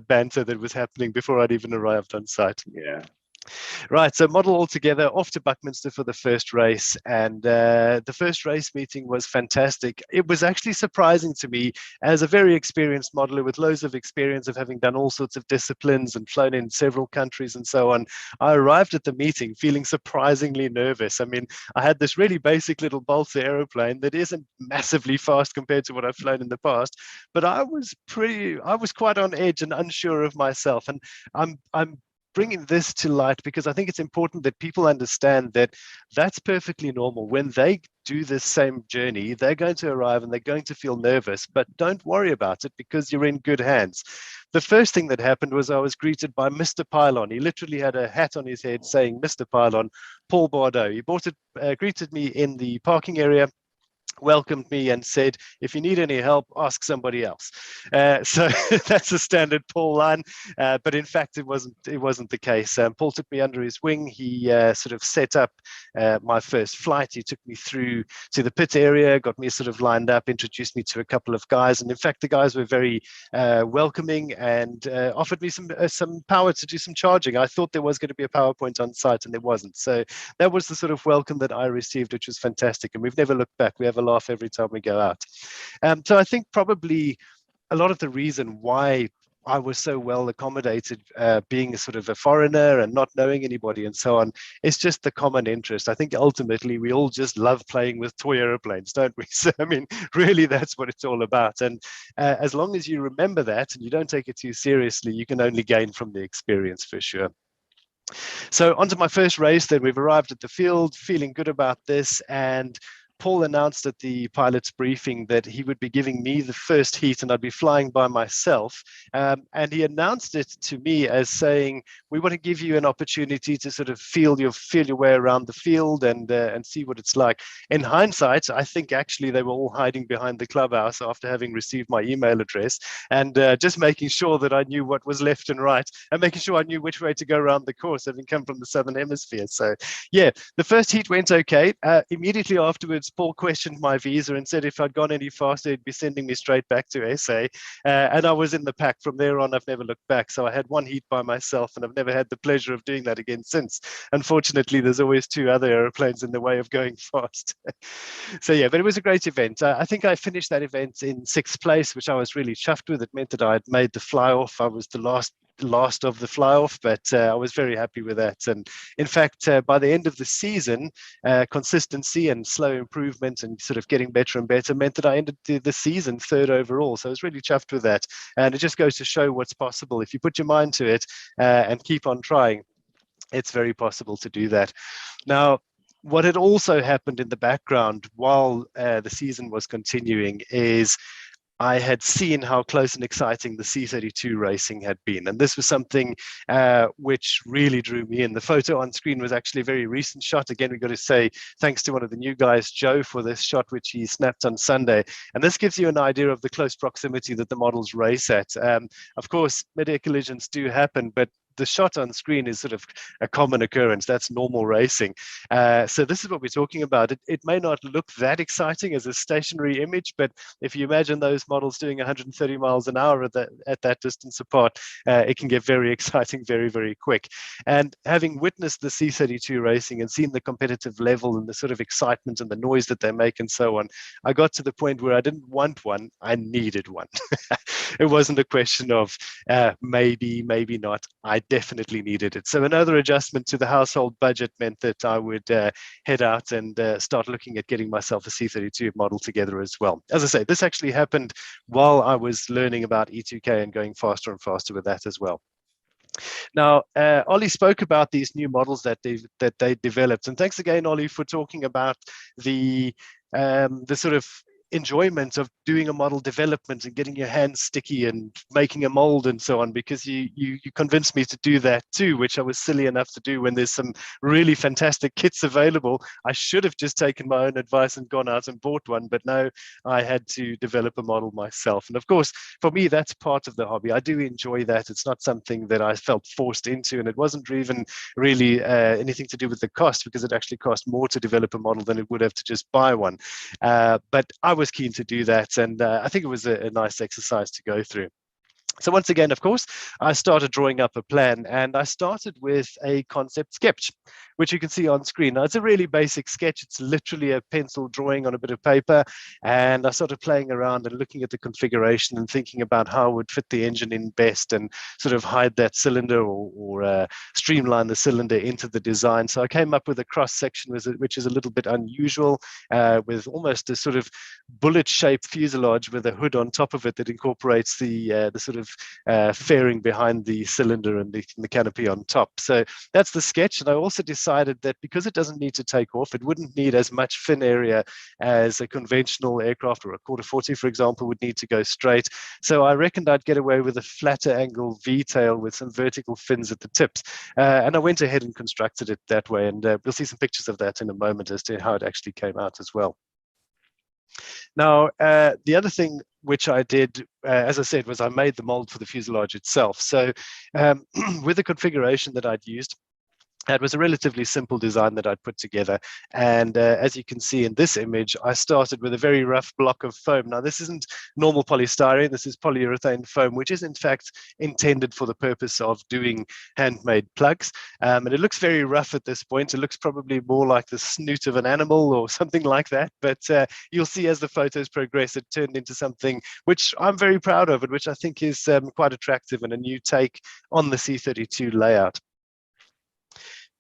B: banter that was happening before I'd even arrived on site.
C: Yeah.
B: Right, so model all together, off to Buckminster for the first race, and the first race meeting was fantastic. It was actually surprising to me, as a very experienced modeler with loads of experience of having done all sorts of disciplines and flown in several countries and so on. I arrived at the meeting feeling surprisingly nervous. I mean, I had this really basic little Balsa aeroplane that isn't massively fast compared to what I've flown in the past, but I was quite on edge and unsure of myself, and I'm bringing this to light because I think it's important that people understand that that's perfectly normal. When they do this same journey, they're going to arrive and they're going to feel nervous, but don't worry about it because you're in good hands. The first thing that happened was I was greeted by Mr. Pylon. He literally had a hat on his head saying Mr. Pylon, Paul Bordeaux. He greeted me in the parking area, welcomed me and said, if you need any help, ask somebody else. So that's a standard Paul line, but in fact, it wasn't the case. Paul took me under his wing. He sort of set up my first flight. He took me through to the pit area, got me sort of lined up, introduced me to a couple of guys. And in fact, the guys were very welcoming and offered me some power to do some charging. I thought there was going to be a PowerPoint on site and there wasn't. So that was the sort of welcome that I received, which was fantastic. And we've never looked back. We have a laugh every time we go out. So I think probably a lot of the reason why I was so well accommodated, being a sort of a foreigner and not knowing anybody and so on, is just the common interest. I think ultimately we all just love playing with toy airplanes, don't we? So I mean, really, that's what it's all about. And as long as you remember that and you don't take it too seriously, you can only gain from the experience for sure. So onto my first race, then we've arrived at the field, feeling good about this, and Paul announced at the pilot's briefing that he would be giving me the first heat and I'd be flying by myself. And he announced it to me as saying, we want to give you an opportunity to sort of feel your way around the field and see what it's like. In hindsight, I think actually they were all hiding behind the clubhouse after having received my email address and just making sure that I knew what was left and right and making sure I knew which way to go around the course, having come from the Southern Hemisphere. So yeah, the first heat went okay. Immediately afterwards, Paul questioned my visa and said if I'd gone any faster, he'd be sending me straight back to SA. And I was in the pack. From there on, I've never looked back. So I had one heat by myself, and I've never had the pleasure of doing that again since. Unfortunately, there's always two other airplanes in the way of going fast. So yeah, but it was a great event. I think I finished that event in 6th place, which I was really chuffed with. It meant that I had made the fly off. I was the last of the fly off, but I was very happy with that. And in fact, by the end of the season, consistency and slow improvement and sort of getting better and better meant that I ended the season 3rd overall. So I was really chuffed with that. And it just goes to show what's possible. If you put your mind to it and keep on trying, it's very possible to do that. Now, what had also happened in the background while the season was continuing is I had seen how close and exciting the C32 racing had been. And this was something which really drew me in. The photo on screen was actually a very recent shot. Again, we've got to say thanks to one of the new guys, Joe, for this shot, which he snapped on Sunday. And this gives you an idea of the close proximity that the models race at. Of course, mid-air collisions do happen, but the shot on screen is sort of a common occurrence. That's normal racing. So this is what we're talking about. It may not look that exciting as a stationary image, but if you imagine those models doing 130 miles an hour at that distance apart, it can get very exciting very, very quick. And having witnessed the C32 racing and seen the competitive level and the sort of excitement and the noise that they make and so on, I got to the point where I didn't want one, I needed one. It wasn't a question of maybe, maybe not. I definitely needed it. So another adjustment to the household budget meant that I would head out and start looking at getting myself a C32 model together as well. As I say, this actually happened while I was learning about E2K and going faster and faster with that as well. Now, Ollie spoke about these new models that they developed, and thanks again, Ollie, for talking about the sort of enjoyment of doing a model development and getting your hands sticky and making a mold and so on, because you convinced me to do that too, which I was silly enough to do when there's some really fantastic kits available. I should have just taken my own advice and gone out and bought one, but no, I had to develop a model myself. And of course, for me, that's part of the hobby. I do enjoy that. It's not something that I felt forced into, and it wasn't even really anything to do with the cost, because it actually cost more to develop a model than it would have to just buy one. But I was keen to do that, and I think it was a nice exercise to go through. So once again, of course, I started drawing up a plan, and I started with a concept sketch, which you can see on screen. Now, it's a really basic sketch. It's literally a pencil drawing on a bit of paper, and I started playing around and looking at the configuration and thinking about how I would fit the engine in best and sort of hide that cylinder or streamline the cylinder into the design. So I came up with a cross section, which is a little bit unusual, with almost a sort of bullet-shaped fuselage with a hood on top of it that incorporates the sort of fairing behind the cylinder and the canopy on top. So that's the sketch. And I also decided that because it doesn't need to take off, it wouldn't need as much fin area as a conventional aircraft, or a quarter 40, for example, would need to go straight. So I reckoned I'd get away with a flatter angle V-tail with some vertical fins at the tips. And I went ahead and constructed it that way. And we'll see some pictures of that in a moment as to how it actually came out as well. Now, the other thing which I did, as I said, was I made the mold for the fuselage itself. So with the configuration that I'd used, it was a relatively simple design that I'd put together. And as you can see in this image, I started with a very rough block of foam. Now, this isn't normal polystyrene. This is polyurethane foam, which is in fact intended for the purpose of doing handmade plugs. And it looks very rough at this point. It looks probably more like the snoot of an animal or something like that. But you'll see as the photos progress, it turned into something which I'm very proud of, and which I think is quite attractive and a new take on the C32 layout.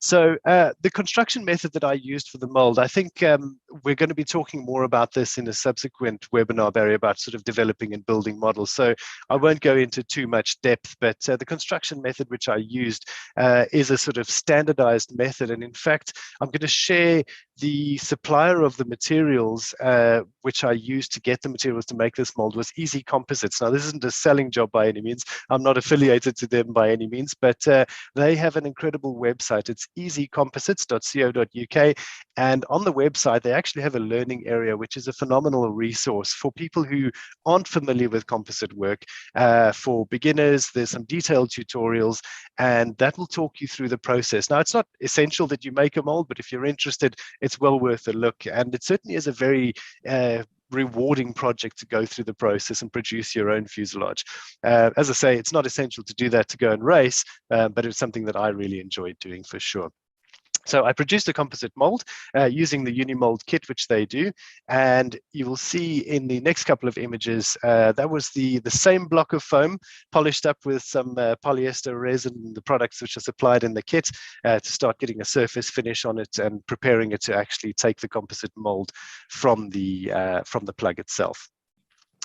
B: So the construction method that I used for the mold, I think we're going to be talking more about this in a subsequent webinar, Barry, about sort of developing and building models. So I won't go into too much depth, but the construction method which I used is a sort of standardized method. And in fact, I'm going to share the supplier of the materials which I used to get the materials to make this mold was Easy Composites. Now, this isn't a selling job by any means. I'm not affiliated to them by any means, but they have an incredible website. It's easycomposites.co.uk. And on the website, they actually have a learning area, which is a phenomenal resource for people who aren't familiar with composite work. For beginners, there's some detailed tutorials, and that will talk you through the process. Now, it's not essential that you make a mold, but if you're interested, it's well worth a look. And it certainly is a very rewarding project to go through the process and produce your own fuselage. As I say, it's not essential to do that to go and race, but it's something that I really enjoyed doing for sure. So I produced a composite mold using the Unimold kit, which they do. And you will see in the next couple of images, that was the same block of foam polished up with some polyester resin, the products which are supplied in the kit, to start getting a surface finish on it and preparing it to actually take the composite mold from the plug itself.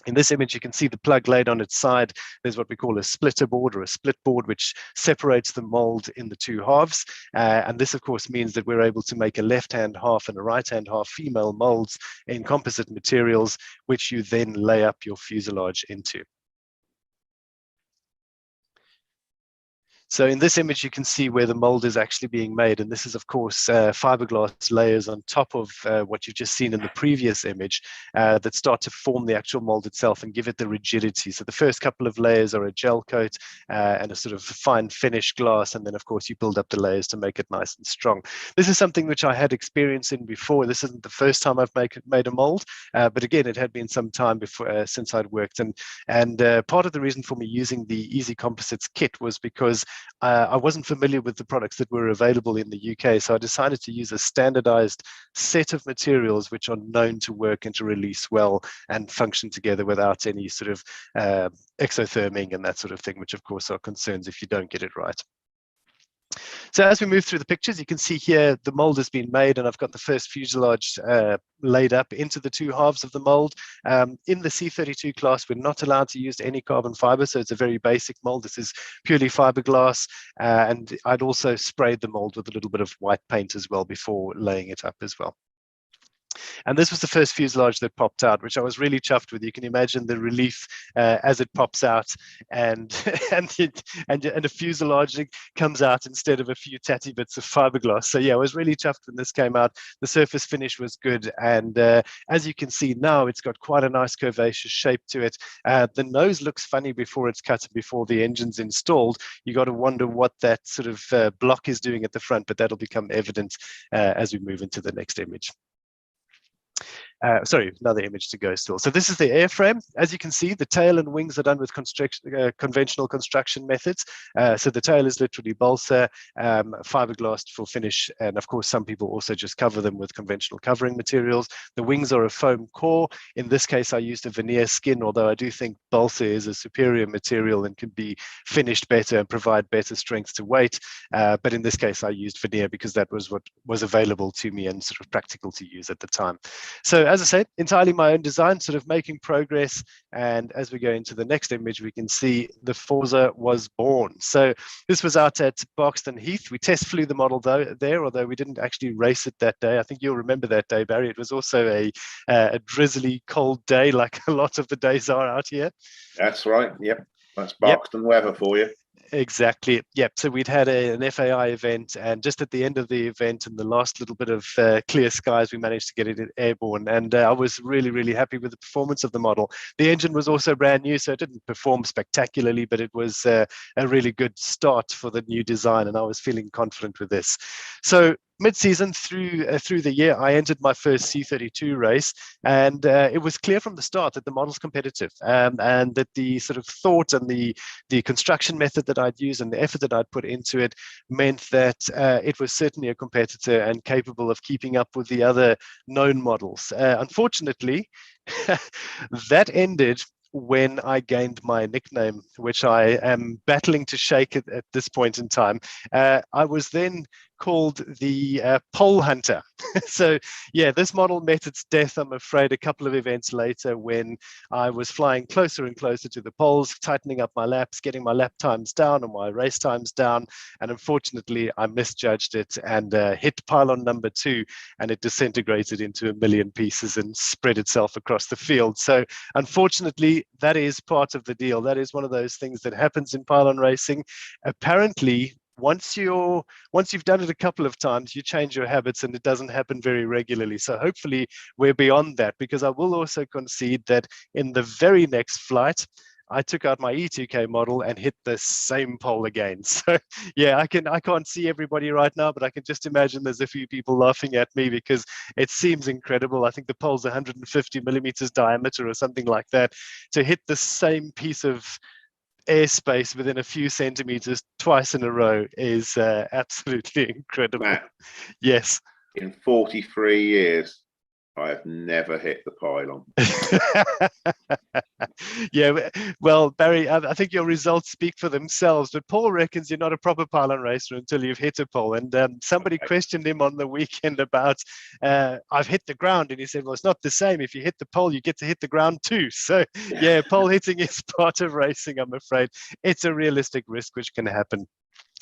B: In this image, you can see the plug laid on its side. There's what we call a splitter board or a split board, which separates the mold in the two halves. And this, of course, means that we're able to make a left-hand half and a right-hand half female molds in composite materials, which you then lay up your fuselage into. So in this image, you can see where the mold is actually being made. And this is, of course, fiberglass layers on top of what you've just seen in the previous image that start to form the actual mold itself and give it the rigidity. So the first couple of layers are a gel coat and a sort of fine finish glass. And then, of course, you build up the layers to make it nice and strong. This is something which I had experience in before. This isn't the first time I've made a mold, but again, it had been some time before since I'd worked. And part of the reason for me using the Easy Composites kit was because I wasn't familiar with the products that were available in the UK, so I decided to use a standardized set of materials which are known to work and to release well and function together without any sort of exotherming and that sort of thing, which of course are concerns if you don't get it right. So as we move through the pictures, you can see here the mold has been made, and I've got the first fuselage laid up into the two halves of the mold. In the C32 class, we're not allowed to use any carbon fiber, so it's a very basic mold. This is purely fiberglass, and I'd also sprayed the mold with a little bit of white paint as well before laying it up as well. And this was the first fuselage that popped out, which I was really chuffed with. You can imagine the relief as it pops out, and a fuselage comes out instead of a few tatty bits of fiberglass. So yeah, I was really chuffed when this came out. The surface finish was good, and as you can see now, it's got quite a nice curvaceous shape to it. The nose looks funny before it's cut and before the engine's installed. You got to wonder what that sort of block is doing at the front, but that'll become evident as we move into the next image. Sorry, another image to go still. So this is the airframe. As you can see, the tail and wings are done with conventional construction methods. So the tail is literally balsa, fiberglass for finish. And of course, some people also just cover them with conventional covering materials. The wings are a foam core. In this case, I used a veneer skin, although I do think balsa is a superior material and can be finished better and provide better strength to weight. But in this case, I used veneer because that was what was available to me and sort of practical to use at the time. So as I said, entirely my own design, sort of making progress. And as we go into the next image, we can see the Forza was born. So this was out at Barkston Heath. We test flew the model there, although we didn't actually race it that day. I think you'll remember that day, Barry. It was also a drizzly, cold day, like a lot of the days are out here.
C: That's right. Yep. That's Barkston weather for you.
B: Exactly. Yep. So we'd had an FAI event, and just at the end of the event, and the last little bit of clear skies, we managed to get it airborne. And I was really, really happy with the performance of the model. The engine was also brand new, so it didn't perform spectacularly, but it was a really good start for the new design, and I was feeling confident with this. So mid-season through the year, I entered my first C32 race, and it was clear from the start that the model's competitive, and that the sort of thought and the construction method that I'd use and the effort that I'd put into it meant that it was certainly a competitor and capable of keeping up with the other known models. Unfortunately, that ended when I gained my nickname, which I am battling to shake at this point in time. I was then called the pole hunter. So yeah, this model met its death, I'm afraid, a couple of events later, when I was flying closer and closer to the poles, tightening up my laps, getting my lap times down and my race times down. And unfortunately, I misjudged it and hit pylon number 2, and it disintegrated into a million pieces and spread itself across the field. So unfortunately, that is part of the deal. That is one of those things that happens in pylon racing. Apparently, once you've done it a couple of times, you change your habits, and it doesn't happen very regularly. So hopefully we're beyond that, because I will also concede that in the very next flight, I took out my E2K model and hit the same pole again. So yeah, I can't see everybody right now, but I can just imagine there's a few people laughing at me, because it seems incredible. I think the pole's 150 millimeters diameter or something like that. To hit the same piece of airspace within a few centimeters twice in a row is absolutely incredible.
C: Matt,
B: yes.
C: In 43 years, I have never hit the pylon.
B: Yeah, well, Barry, I think your results speak for themselves, but Paul reckons you're not a proper pylon racer until you've hit a pole. And somebody questioned him on the weekend about, I've hit the ground, and he said, well, it's not the same. If you hit the pole, you get to hit the ground too. So yeah, pole hitting is part of racing, I'm afraid. It's a realistic risk which can happen.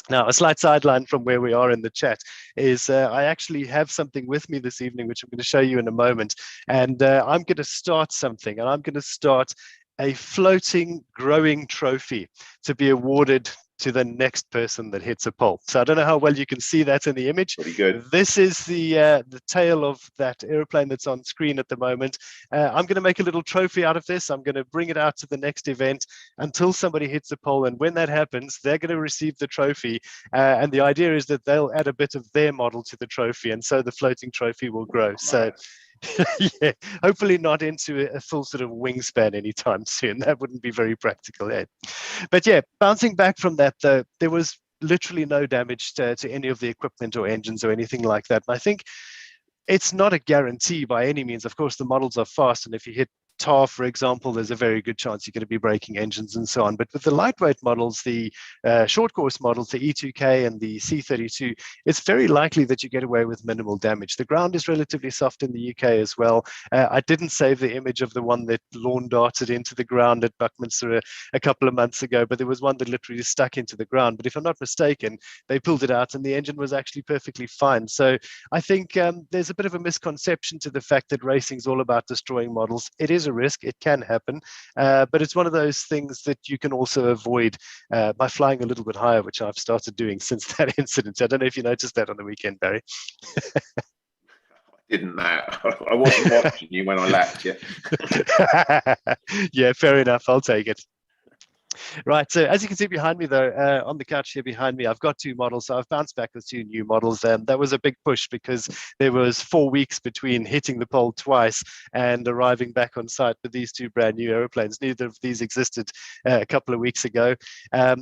B: Now, a slight sideline from where we are in the chat is I actually have something with me this evening, which I'm going to show you in a moment. And I'm going to start something, and I'm going to start a floating growing trophy to be awarded to the next person that hits a pole. So I don't know how well you can see that in the image.
C: Pretty good.
B: This is the tail of that airplane that's on screen at the moment. I'm going to make a little trophy out of this. I'm going to bring it out to the next event until somebody hits a pole. And when that happens, they're going to receive the trophy. And the idea is that they'll add a bit of their model to the trophy. And so the floating trophy will grow. So yeah, hopefully not into a full sort of wingspan anytime soon. That wouldn't be very practical. But yeah, bouncing back from that, though, there was literally no damage to any of the equipment or engines or anything like that. And I think it's not a guarantee by any means. Of course, the models are fast, and if you hit tar, for example, there's a very good chance you're going to be breaking engines and so on. But with the lightweight models, the short course models, the E2K and the C32, it's very likely that you get away with minimal damage. The ground is relatively soft in the UK as well. I didn't save the image of the one that lawn darted into the ground at Buckminster a couple of months ago, but there was one that literally stuck into the ground. But if I'm not mistaken, they pulled it out and the engine was actually perfectly fine. So I think there's a bit of a misconception to the fact that racing is all about destroying models. It is a risk, it can happen, but it's one of those things that you can also avoid by flying a little bit higher, which I've started doing since that incident. I don't know if you noticed that on the weekend, Barry.
C: I didn't matter. I wasn't watching you when I lapped you.
B: Yeah, fair enough. I'll take it. Right, so as you can see behind me, though, on the couch here behind me, I've got two models. So I've bounced back with two new models. That was a big push because there was 4 weeks between hitting the pole twice and arriving back on site with these two brand new aeroplanes. Neither of these existed a couple of weeks ago.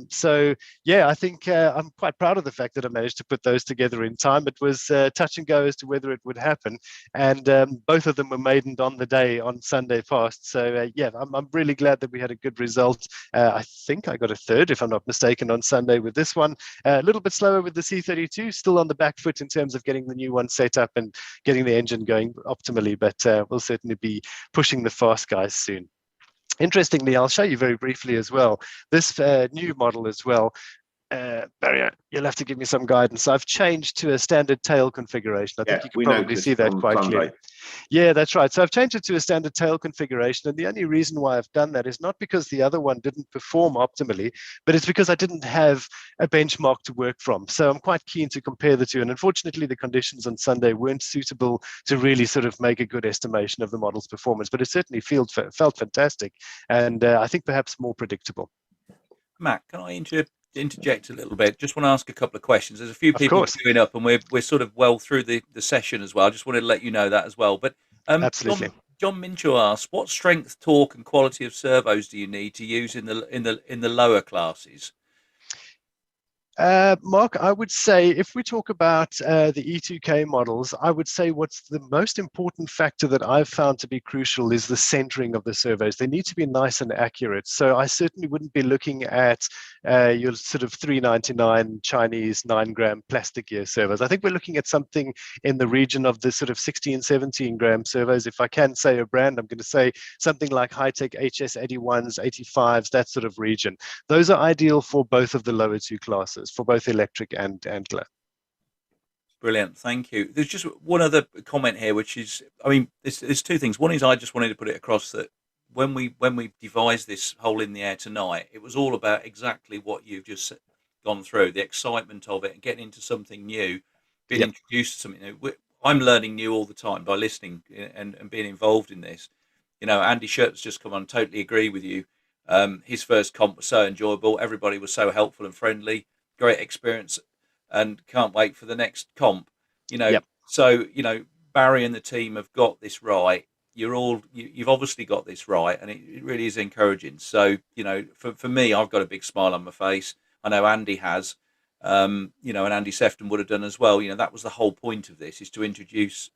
B: So yeah, I think I'm quite proud of the fact that I managed to put those together in time. It was touch and go as to whether it would happen. And both of them were maidened on the day on Sunday past. So yeah, I'm really glad that we had a good result. I think I got a third, if I'm not mistaken, on Sunday with this one. A little bit slower with the C32, still on the back foot in terms of getting the new one set up and getting the engine going optimally, but we'll certainly be pushing the fast guys soon. Interestingly, I'll show you very briefly as well, this new model as well. Barry, you'll have to give me some guidance. I've changed to a standard tail configuration. I think you can probably see that quite clearly. Yeah, that's right. So I've changed it to a standard tail configuration. And the only reason why I've done that is not because the other one didn't perform optimally, but it's because I didn't have a benchmark to work from. So I'm quite keen to compare the two. And unfortunately, the conditions on Sunday weren't suitable to really sort of make a good estimation of the model's performance, but it certainly felt fantastic. And I think perhaps more predictable.
A: Matt, can I interject a little bit? Just want to ask a couple of questions. There's a few people queuing up, and we're sort of well through the session as well. I just wanted to let you know that as well. But
B: absolutely.
A: John Mincho asks, what strength, torque, and quality of servos do you need to use in the lower classes?
B: Mark, I would say if we talk about the E2K models, I would say what's the most important factor that I've found to be crucial is the centering of the servos. They need to be nice and accurate. So I certainly wouldn't be looking at your sort of 399 Chinese 9-gram plastic gear servos. I think we're looking at something in the region of the sort of 16, 17-gram servos. If I can say a brand, I'm going to say something like High-Tech HS81s, 85s, that sort of region. Those are ideal for both of the lower two classes, for both electric and glow.
A: Brilliant, thank you. There's just one other comment here, which is, I mean, there's two things. One is I just wanted to put it across that when we devised this hole in the air tonight, it was all about exactly what you've just gone through, the excitement of it, and getting into something new, being introduced to something new. I'm learning new all the time by listening and being involved in this. You know, Andy Shirt's just come on, totally agree with you. His first comp was so enjoyable. Everybody was so helpful and friendly. Great experience, and can't wait for the next comp. You know, so you know, Barry and the team have got this right. You've obviously got this right, and it really is encouraging. So you know, for me, I've got a big smile on my face. I know Andy has, you know, and Andy Sefton would have done as well. You know, that was the whole point of this, is to introduce,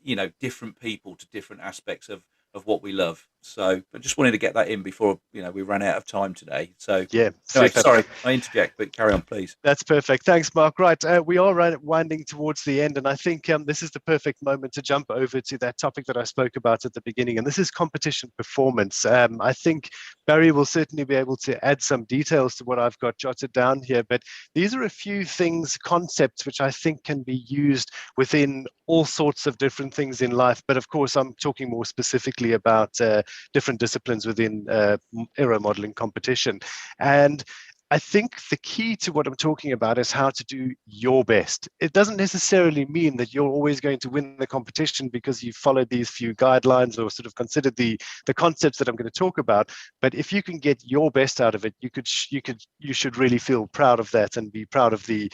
A: you know, different people to different aspects of what we love. So I just wanted to get that in before, you know, we ran out of time today. So
B: yeah,
A: anyway, sorry, I interject, but carry on, please.
B: That's perfect. Thanks, Mark. Right, we are winding towards the end, and I think this is the perfect moment to jump over to that topic that I spoke about at the beginning, and this is competition performance. I think Barry will certainly be able to add some details to what I've got jotted down here, but these are a few things, concepts, which I think can be used within all sorts of different things in life. But of course, I'm talking more specifically about different disciplines within aero modeling competition. And I think the key to what I'm talking about is how to do your best. It doesn't necessarily mean that you're always going to win the competition because you've followed these few guidelines or sort of considered the concepts that I'm going to talk about. But if you can get your best out of it, you should really feel proud of that and be proud of the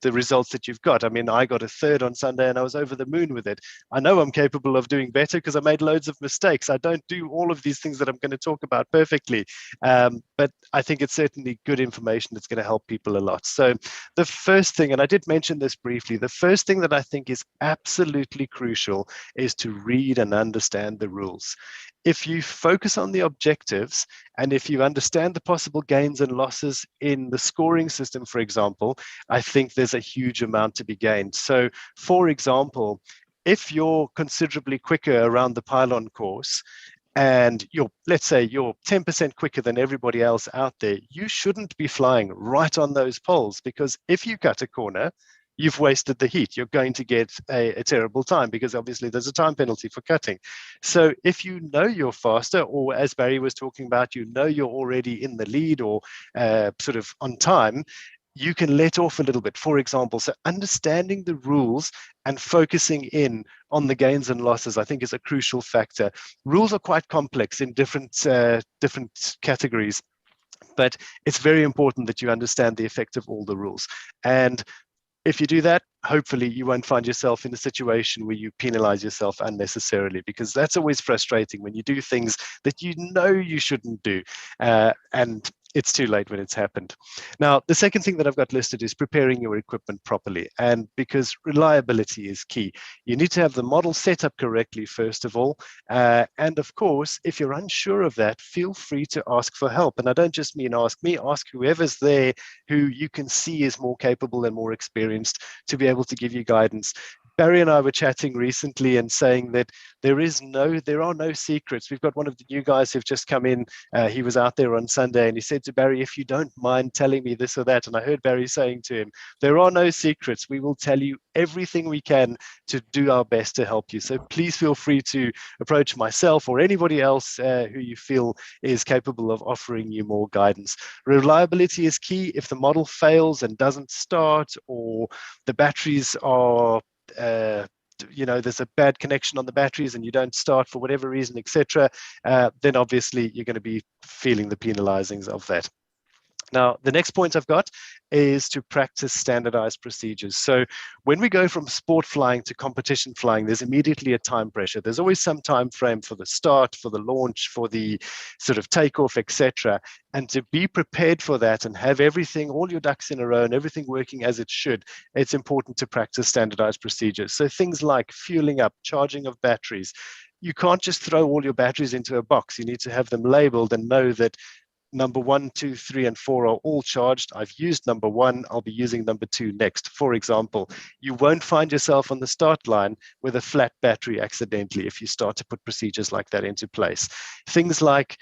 B: results that you've got. I mean, I got a third on Sunday and I was over the moon with it. I know I'm capable of doing better because I made loads of mistakes. I don't do all of these things that I'm going to talk about perfectly, but I think it's certainly good information that's going to help people a lot. So the first thing, and I did mention this briefly, the first thing that I think is absolutely crucial is to read and understand the rules. If you focus on the objectives and if you understand the possible gains and losses in the scoring system, for example, I think there's a huge amount to be gained. So for example, if you're considerably quicker around the Pylon course, and let's say you're 10% quicker than everybody else out there, you shouldn't be flying right on those poles, because if you cut a corner, you've wasted the heat. You're going to get a terrible time because obviously there's a time penalty for cutting. So if you know you're faster, or as Barry was talking about, you know you're already in the lead or sort of on time, you can let off a little bit, for example. So understanding the rules and focusing in on the gains and losses, I think, is a crucial factor. Rules are quite complex in different categories, but it's very important that you understand the effect of all the rules. And if you do that, hopefully you won't find yourself in a situation where you penalize yourself unnecessarily, because that's always frustrating when you do things that you know you shouldn't do. And it's too late when it's happened. Now, the second thing that I've got listed is preparing your equipment properly. And because reliability is key, you need to have the model set up correctly, first of all. And of course, if you're unsure of that, feel free to ask for help. And I don't just mean ask me, ask whoever's there who you can see is more capable and more experienced to be able to give you guidance. Barry and I were chatting recently and saying that there are no secrets. We've got one of the new guys who've just come in. He was out there on Sunday and he said to Barry, if you don't mind telling me this or that. And I heard Barry saying to him, there are no secrets. We will tell you everything we can to do our best to help you. So please feel free to approach myself or anybody else who you feel is capable of offering you more guidance. Reliability is key. If the model fails and doesn't start, or the batteries are there's a bad connection on the batteries and you don't start for whatever reason, etc., then obviously you're going to be feeling the penalizings of that. Now, the next point I've got is to practice standardized procedures. So when we go from sport flying to competition flying, there's immediately a time pressure. There's always some time frame for the start, for the launch, for the sort of takeoff, etc. And to be prepared for that and have everything, all your ducks in a row and everything working as it should, it's important to practice standardized procedures. So things like fueling up, charging of batteries. You can't just throw all your batteries into a box. You need to have them labeled and know that number 1, 2, 3, and 4 are all charged. I've used number 1. I'll be using number 2 next. For example, you won't find yourself on the start line with a flat battery accidentally if you start to put procedures like that into place. Things like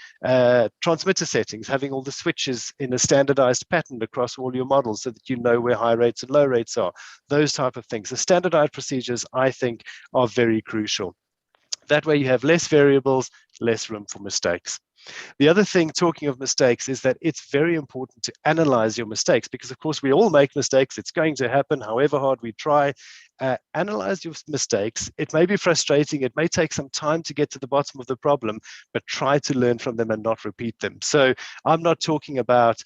B: transmitter settings, having all the switches in a standardized pattern across all your models so that you know where high rates and low rates are. Those type of things. The standardized procedures, I think, are very crucial. That way you have less variables, less room for mistakes. The other thing, talking of mistakes, is that it's very important to analyze your mistakes because, of course, we all make mistakes. It's going to happen however hard we try. Analyze your mistakes. It may be frustrating. It may take some time to get to the bottom of the problem, but try to learn from them and not repeat them. So I'm not talking about,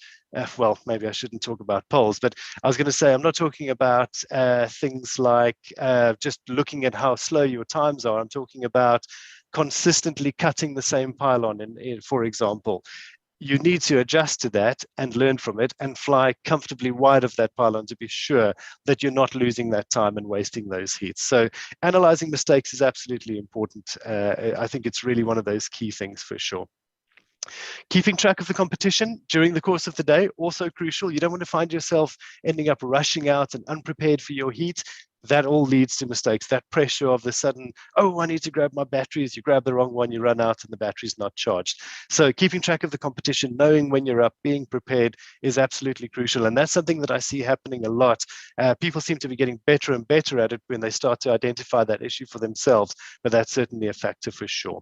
B: well, maybe I shouldn't talk about polls, but I was going to say I'm not talking about things like just looking at how slow your times are. I'm talking about consistently cutting the same pylon, for example. You need to adjust to that and learn from it and fly comfortably wide of that pylon to be sure that you're not losing that time and wasting those heats. So analyzing mistakes is absolutely important. I think it's really one of those key things for sure. Keeping track of the competition during the course of the day, also crucial. You don't want to find yourself ending up rushing out and unprepared for your heat. That all leads to mistakes. That pressure of the sudden, oh, I need to grab my batteries. You grab the wrong one, you run out and the battery's not charged. So keeping track of the competition, knowing when you're up, being prepared is absolutely crucial. And that's something that I see happening a lot. People seem to be getting better and better at it when they start to identify that issue for themselves, but that's certainly a factor for sure.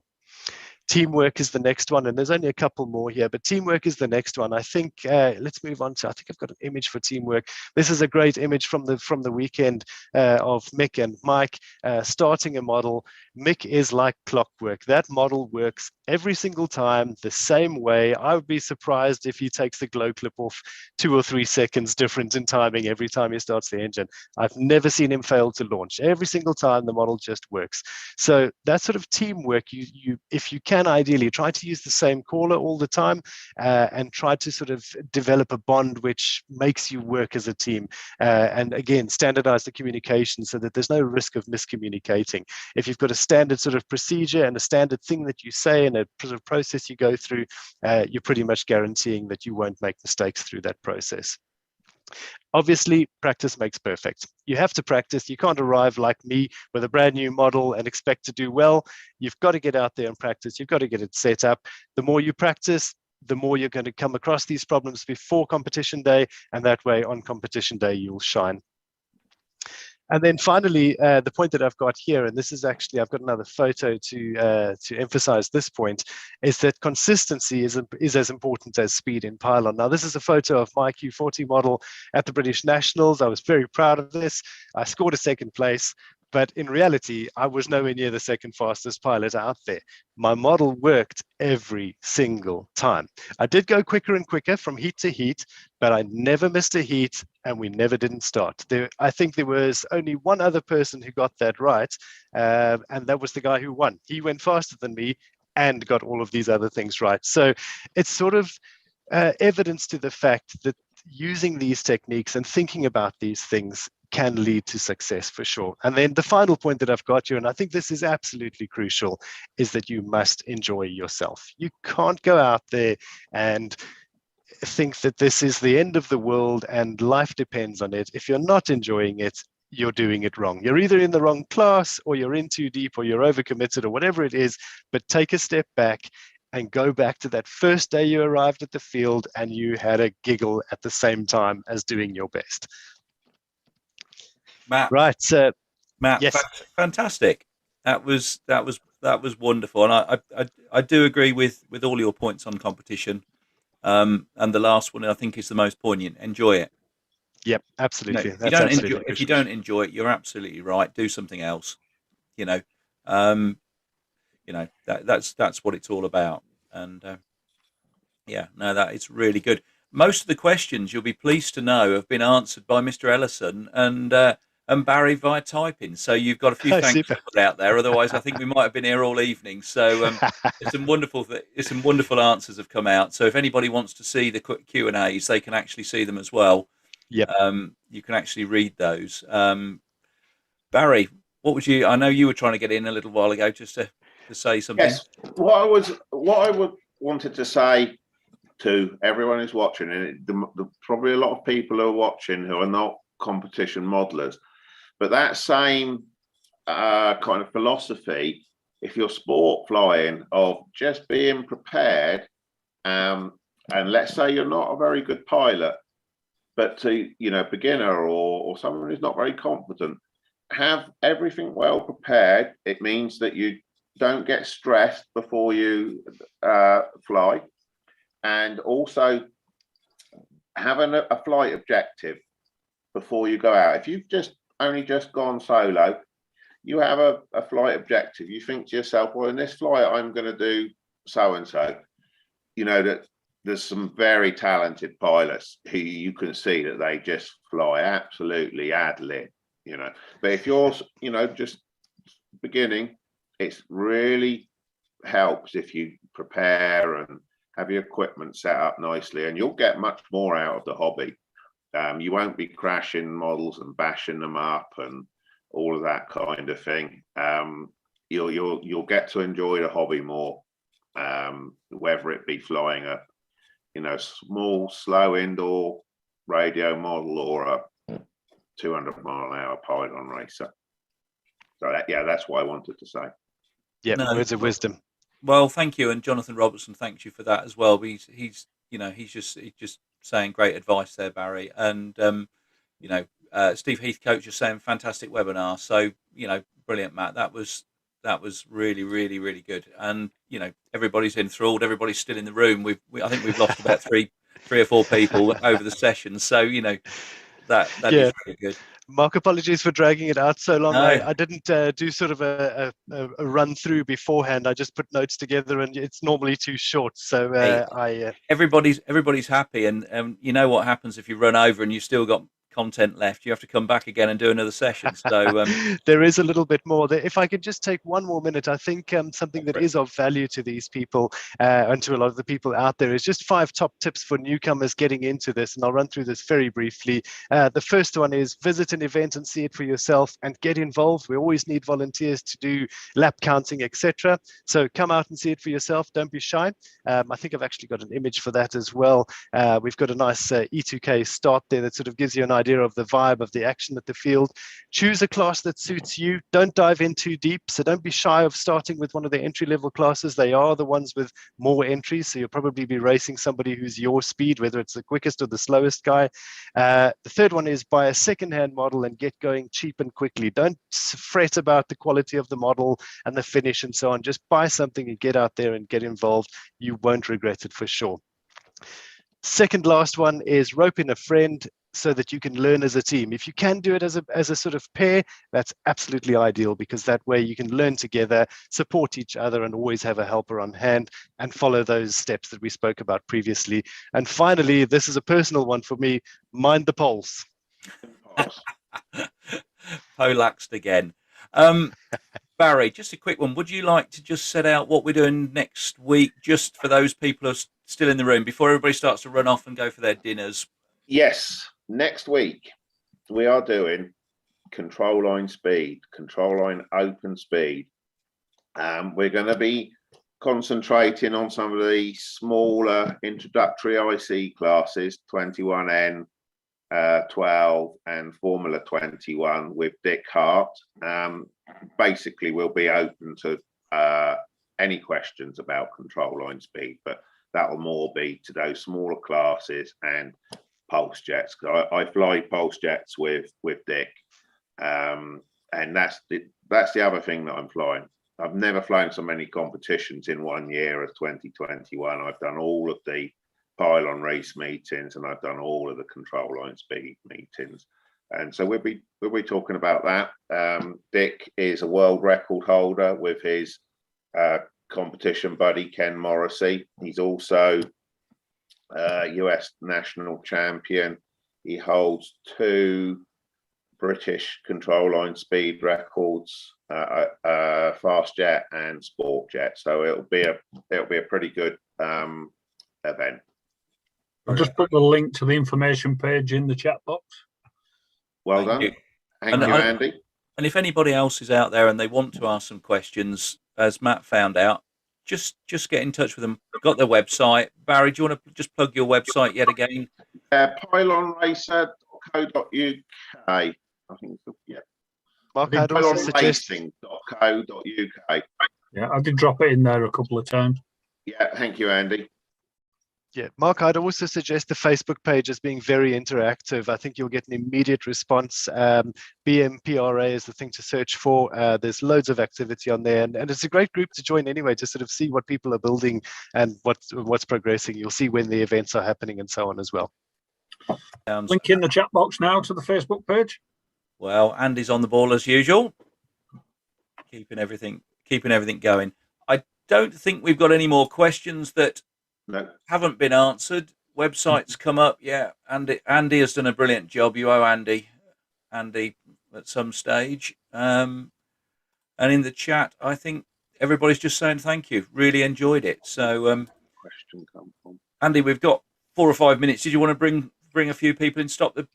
B: Teamwork is the next one, and there's only a couple more here, but teamwork is the next one. I think let's move on to, I think I've got an image for teamwork. This is a great image from the weekend of Mick and Mike starting a model. Mick is like clockwork. That model works every single time the same way. I would be surprised if he takes the glow clip off 2 or 3 seconds different in timing every time he starts the engine. I've never seen him fail to launch. Every single time the model just works. So that sort of teamwork, if you can ideally try to use the same caller all the time and try to sort of develop a bond which makes you work as a team. And again, standardize the communication so that there's no risk of miscommunicating. If you've got a standard sort of procedure and a standard thing that you say and a sort of process you go through, you're pretty much guaranteeing that you won't make mistakes through that process. Obviously, practice makes perfect. You have to practice. You can't arrive like me with a brand new model and expect to do well. You've got to get out there and practice. You've got to get it set up. The more you practice, the more you're going to come across these problems before competition day, and that way on competition day, you'll shine. And then finally, the point that I've got here, and this is actually, I've got another photo to emphasize this point, is that consistency is as important as speed in Pylon. Now, this is a photo of my Q40 model at the British Nationals. I was very proud of this. I scored a 2nd place. But in reality, I was nowhere near the 2nd fastest pilot out there. My model worked every single time. I did go quicker and quicker from heat to heat, but I never missed a heat and we never didn't start. I think there was only one other person who got that right, and that was the guy who won. He went faster than me and got all of these other things right. So it's sort of evidence to the fact that using these techniques and thinking about these things can lead to success for sure. And then the final point that I've got here, and I think this is absolutely crucial, is that you must enjoy yourself. You can't go out there and think that this is the end of the world and life depends on it. If you're not enjoying it, you're doing it wrong. You're either in the wrong class, or you're in too deep, or you're overcommitted, or whatever it is. But take a step back and go back to that first day you arrived at the field and you had a giggle at the same time as doing your best.
A: Matt,
B: right?
A: Matt,
B: yes,
A: fantastic. That was wonderful, and I do agree with all your points on competition. And the last one I think is the most poignant. Enjoy it.
B: Yep, absolutely.
A: You know, if you don't enjoy it, you're absolutely right. Do something else. That's what it's all about. And that it's really good. Most of the questions, you'll be pleased to know, have been answered by Mr. Ellison and Barry via typing. So you've got a few thanks to put out there. Otherwise, I think we might have been here all evening. So some wonderful answers have come out. So if anybody wants to see the Q&As, they can actually see them as well.
B: Yep.
A: You can actually read those. Barry, what would you? I know you were trying to get in a little while ago, just to say something.
C: Yes. What I wanted to say to everyone who's watching, and probably a lot of people who are watching who are not competition modelers, but that same kind of philosophy, if you're sport flying, of just being prepared, and let's say you're not a very good pilot, but to beginner or someone who's not very confident, have everything well prepared. It means that you don't get stressed before you fly, and also having a flight objective before you go out. If you've only just gone solo, you have a flight objective. You think to yourself, well, in this flight I'm going to do so and so. That there's some very talented pilots who you can see that they just fly absolutely ad lib. But if you're just beginning, it really helps if you prepare and have your equipment set up nicely, and you'll get much more out of the hobby. You won't be crashing models and bashing them up and all of that kind of thing. You'll get to enjoy the hobby more, whether it be flying a small, slow indoor radio model or a 200-mile-an-hour Pylon racer. So that's what I wanted to say.
B: Yeah, words of wisdom.
A: Well, thank you, and Jonathan Robertson thanks you for that as well. He's just saying great advice there, Barry, and Steve Heathcote just saying fantastic webinar. So brilliant, Matt. That was really, really, really good, and everybody's enthralled. Everybody's still in the room. I think we've lost about three or four people over the session. So that is really good.
B: Mark, apologies for dragging it out so long.
A: No.
B: I didn't do sort of a run through beforehand. I just put notes together, and it's normally too short. So
A: everybody's happy, and you know what happens if you run over and you've still got content left. You have to come back again and do another session. So
B: there is a little bit more there. If I could just take one more minute, I think something that is of value to these people and to a lot of the people out there is just 5 top tips for newcomers getting into this, and I'll run through this very briefly. The first one is visit an event and see it for yourself and get involved. We always need volunteers to do lap counting, etc. So come out and see it for yourself. Don't be shy. I think I've actually got an image for that as well. We've got a nice E2K start there that sort of gives you an idea of the vibe of the action at the field. Choose a class that suits you. Don't dive in too deep. So don't be shy of starting with one of the entry-level classes. They are the ones with more entries. So you'll probably be racing somebody who's your speed, whether it's the quickest or the slowest guy. The third one is buy a second-hand model and get going cheap and quickly. Don't fret about the quality of the model and the finish and so on. Just buy something and get out there and get involved. You won't regret it for sure. Second last one is rope in a friend so that you can learn as a team. If you can do it as a sort of pair, that's absolutely ideal, because that way you can learn together, support each other, and always have a helper on hand and follow those steps that we spoke about previously. And finally, this is a personal one for me, mind the poles.
A: Polaxed again. Barry, just a quick one. Would you like to just set out what we're doing next week, just for those people who are still in the room, before everybody starts to run off and go for their dinners?
C: Yes, next week we are doing control line speed, control line open speed. We're going to be concentrating on some of the smaller introductory IC classes, 21N, 12 and Formula 21 with Dick Hart. Basically, we'll be open to any questions about control line speed, but that will more be to those smaller classes and pulse jets. I fly pulse jets with Dick, and that's the other thing that I'm flying. I've never flown so many competitions in 1 year as 2021. I've done all of the Pylon race meetings and I've done all of the control line speed meetings, and so we'll be talking about that. Dick is a world record holder with his competition buddy Ken Morrissey. He's also US national champion. He holds 2 British control line speed records, fast jet and sport jet. So it'll be a pretty good event.
D: I'll just put the link to the information page in the chat box.
C: Well done. Thank you, Andy.
A: And if anybody else is out there and they want to ask some questions, as Matt found out, just get in touch with them. Got their website. Barry, do you want to just plug your website yet again?
C: Pylonracer.co.uk. I think, yeah.
B: Mark, I'd also suggest
C: pylonracing.co.uk.
D: Yeah, I did drop it in there a couple of times.
C: Yeah, thank you, Andy.
B: Yeah, Mark, I'd also suggest the Facebook page as being very interactive. I think you'll get an immediate response. BMPRA is the thing to search for. There's loads of activity on there, and it's a great group to join anyway, to sort of see what people are building and what's progressing. You'll see when the events are happening and so on as well.
D: Link in the chat box now to the Facebook page.
A: Well, Andy's on the ball as usual, keeping everything going. I don't think we've got any more questions that haven't been answered. Websites come up. Yeah, Andy has done a brilliant job. You owe Andy at some stage. And in the chat, I think everybody's just saying thank you. Really enjoyed it. So,
C: Question come from
A: Andy, we've got 4 or 5 minutes. Did you want to bring a few people in? Stop the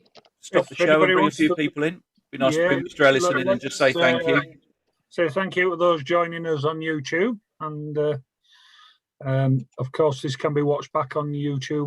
A: show and bring a few people in. Be nice to bring Mr. Ellison in and just say thank you.
D: Say thank you to those joining us on YouTube, and of course, this can be watched back on YouTube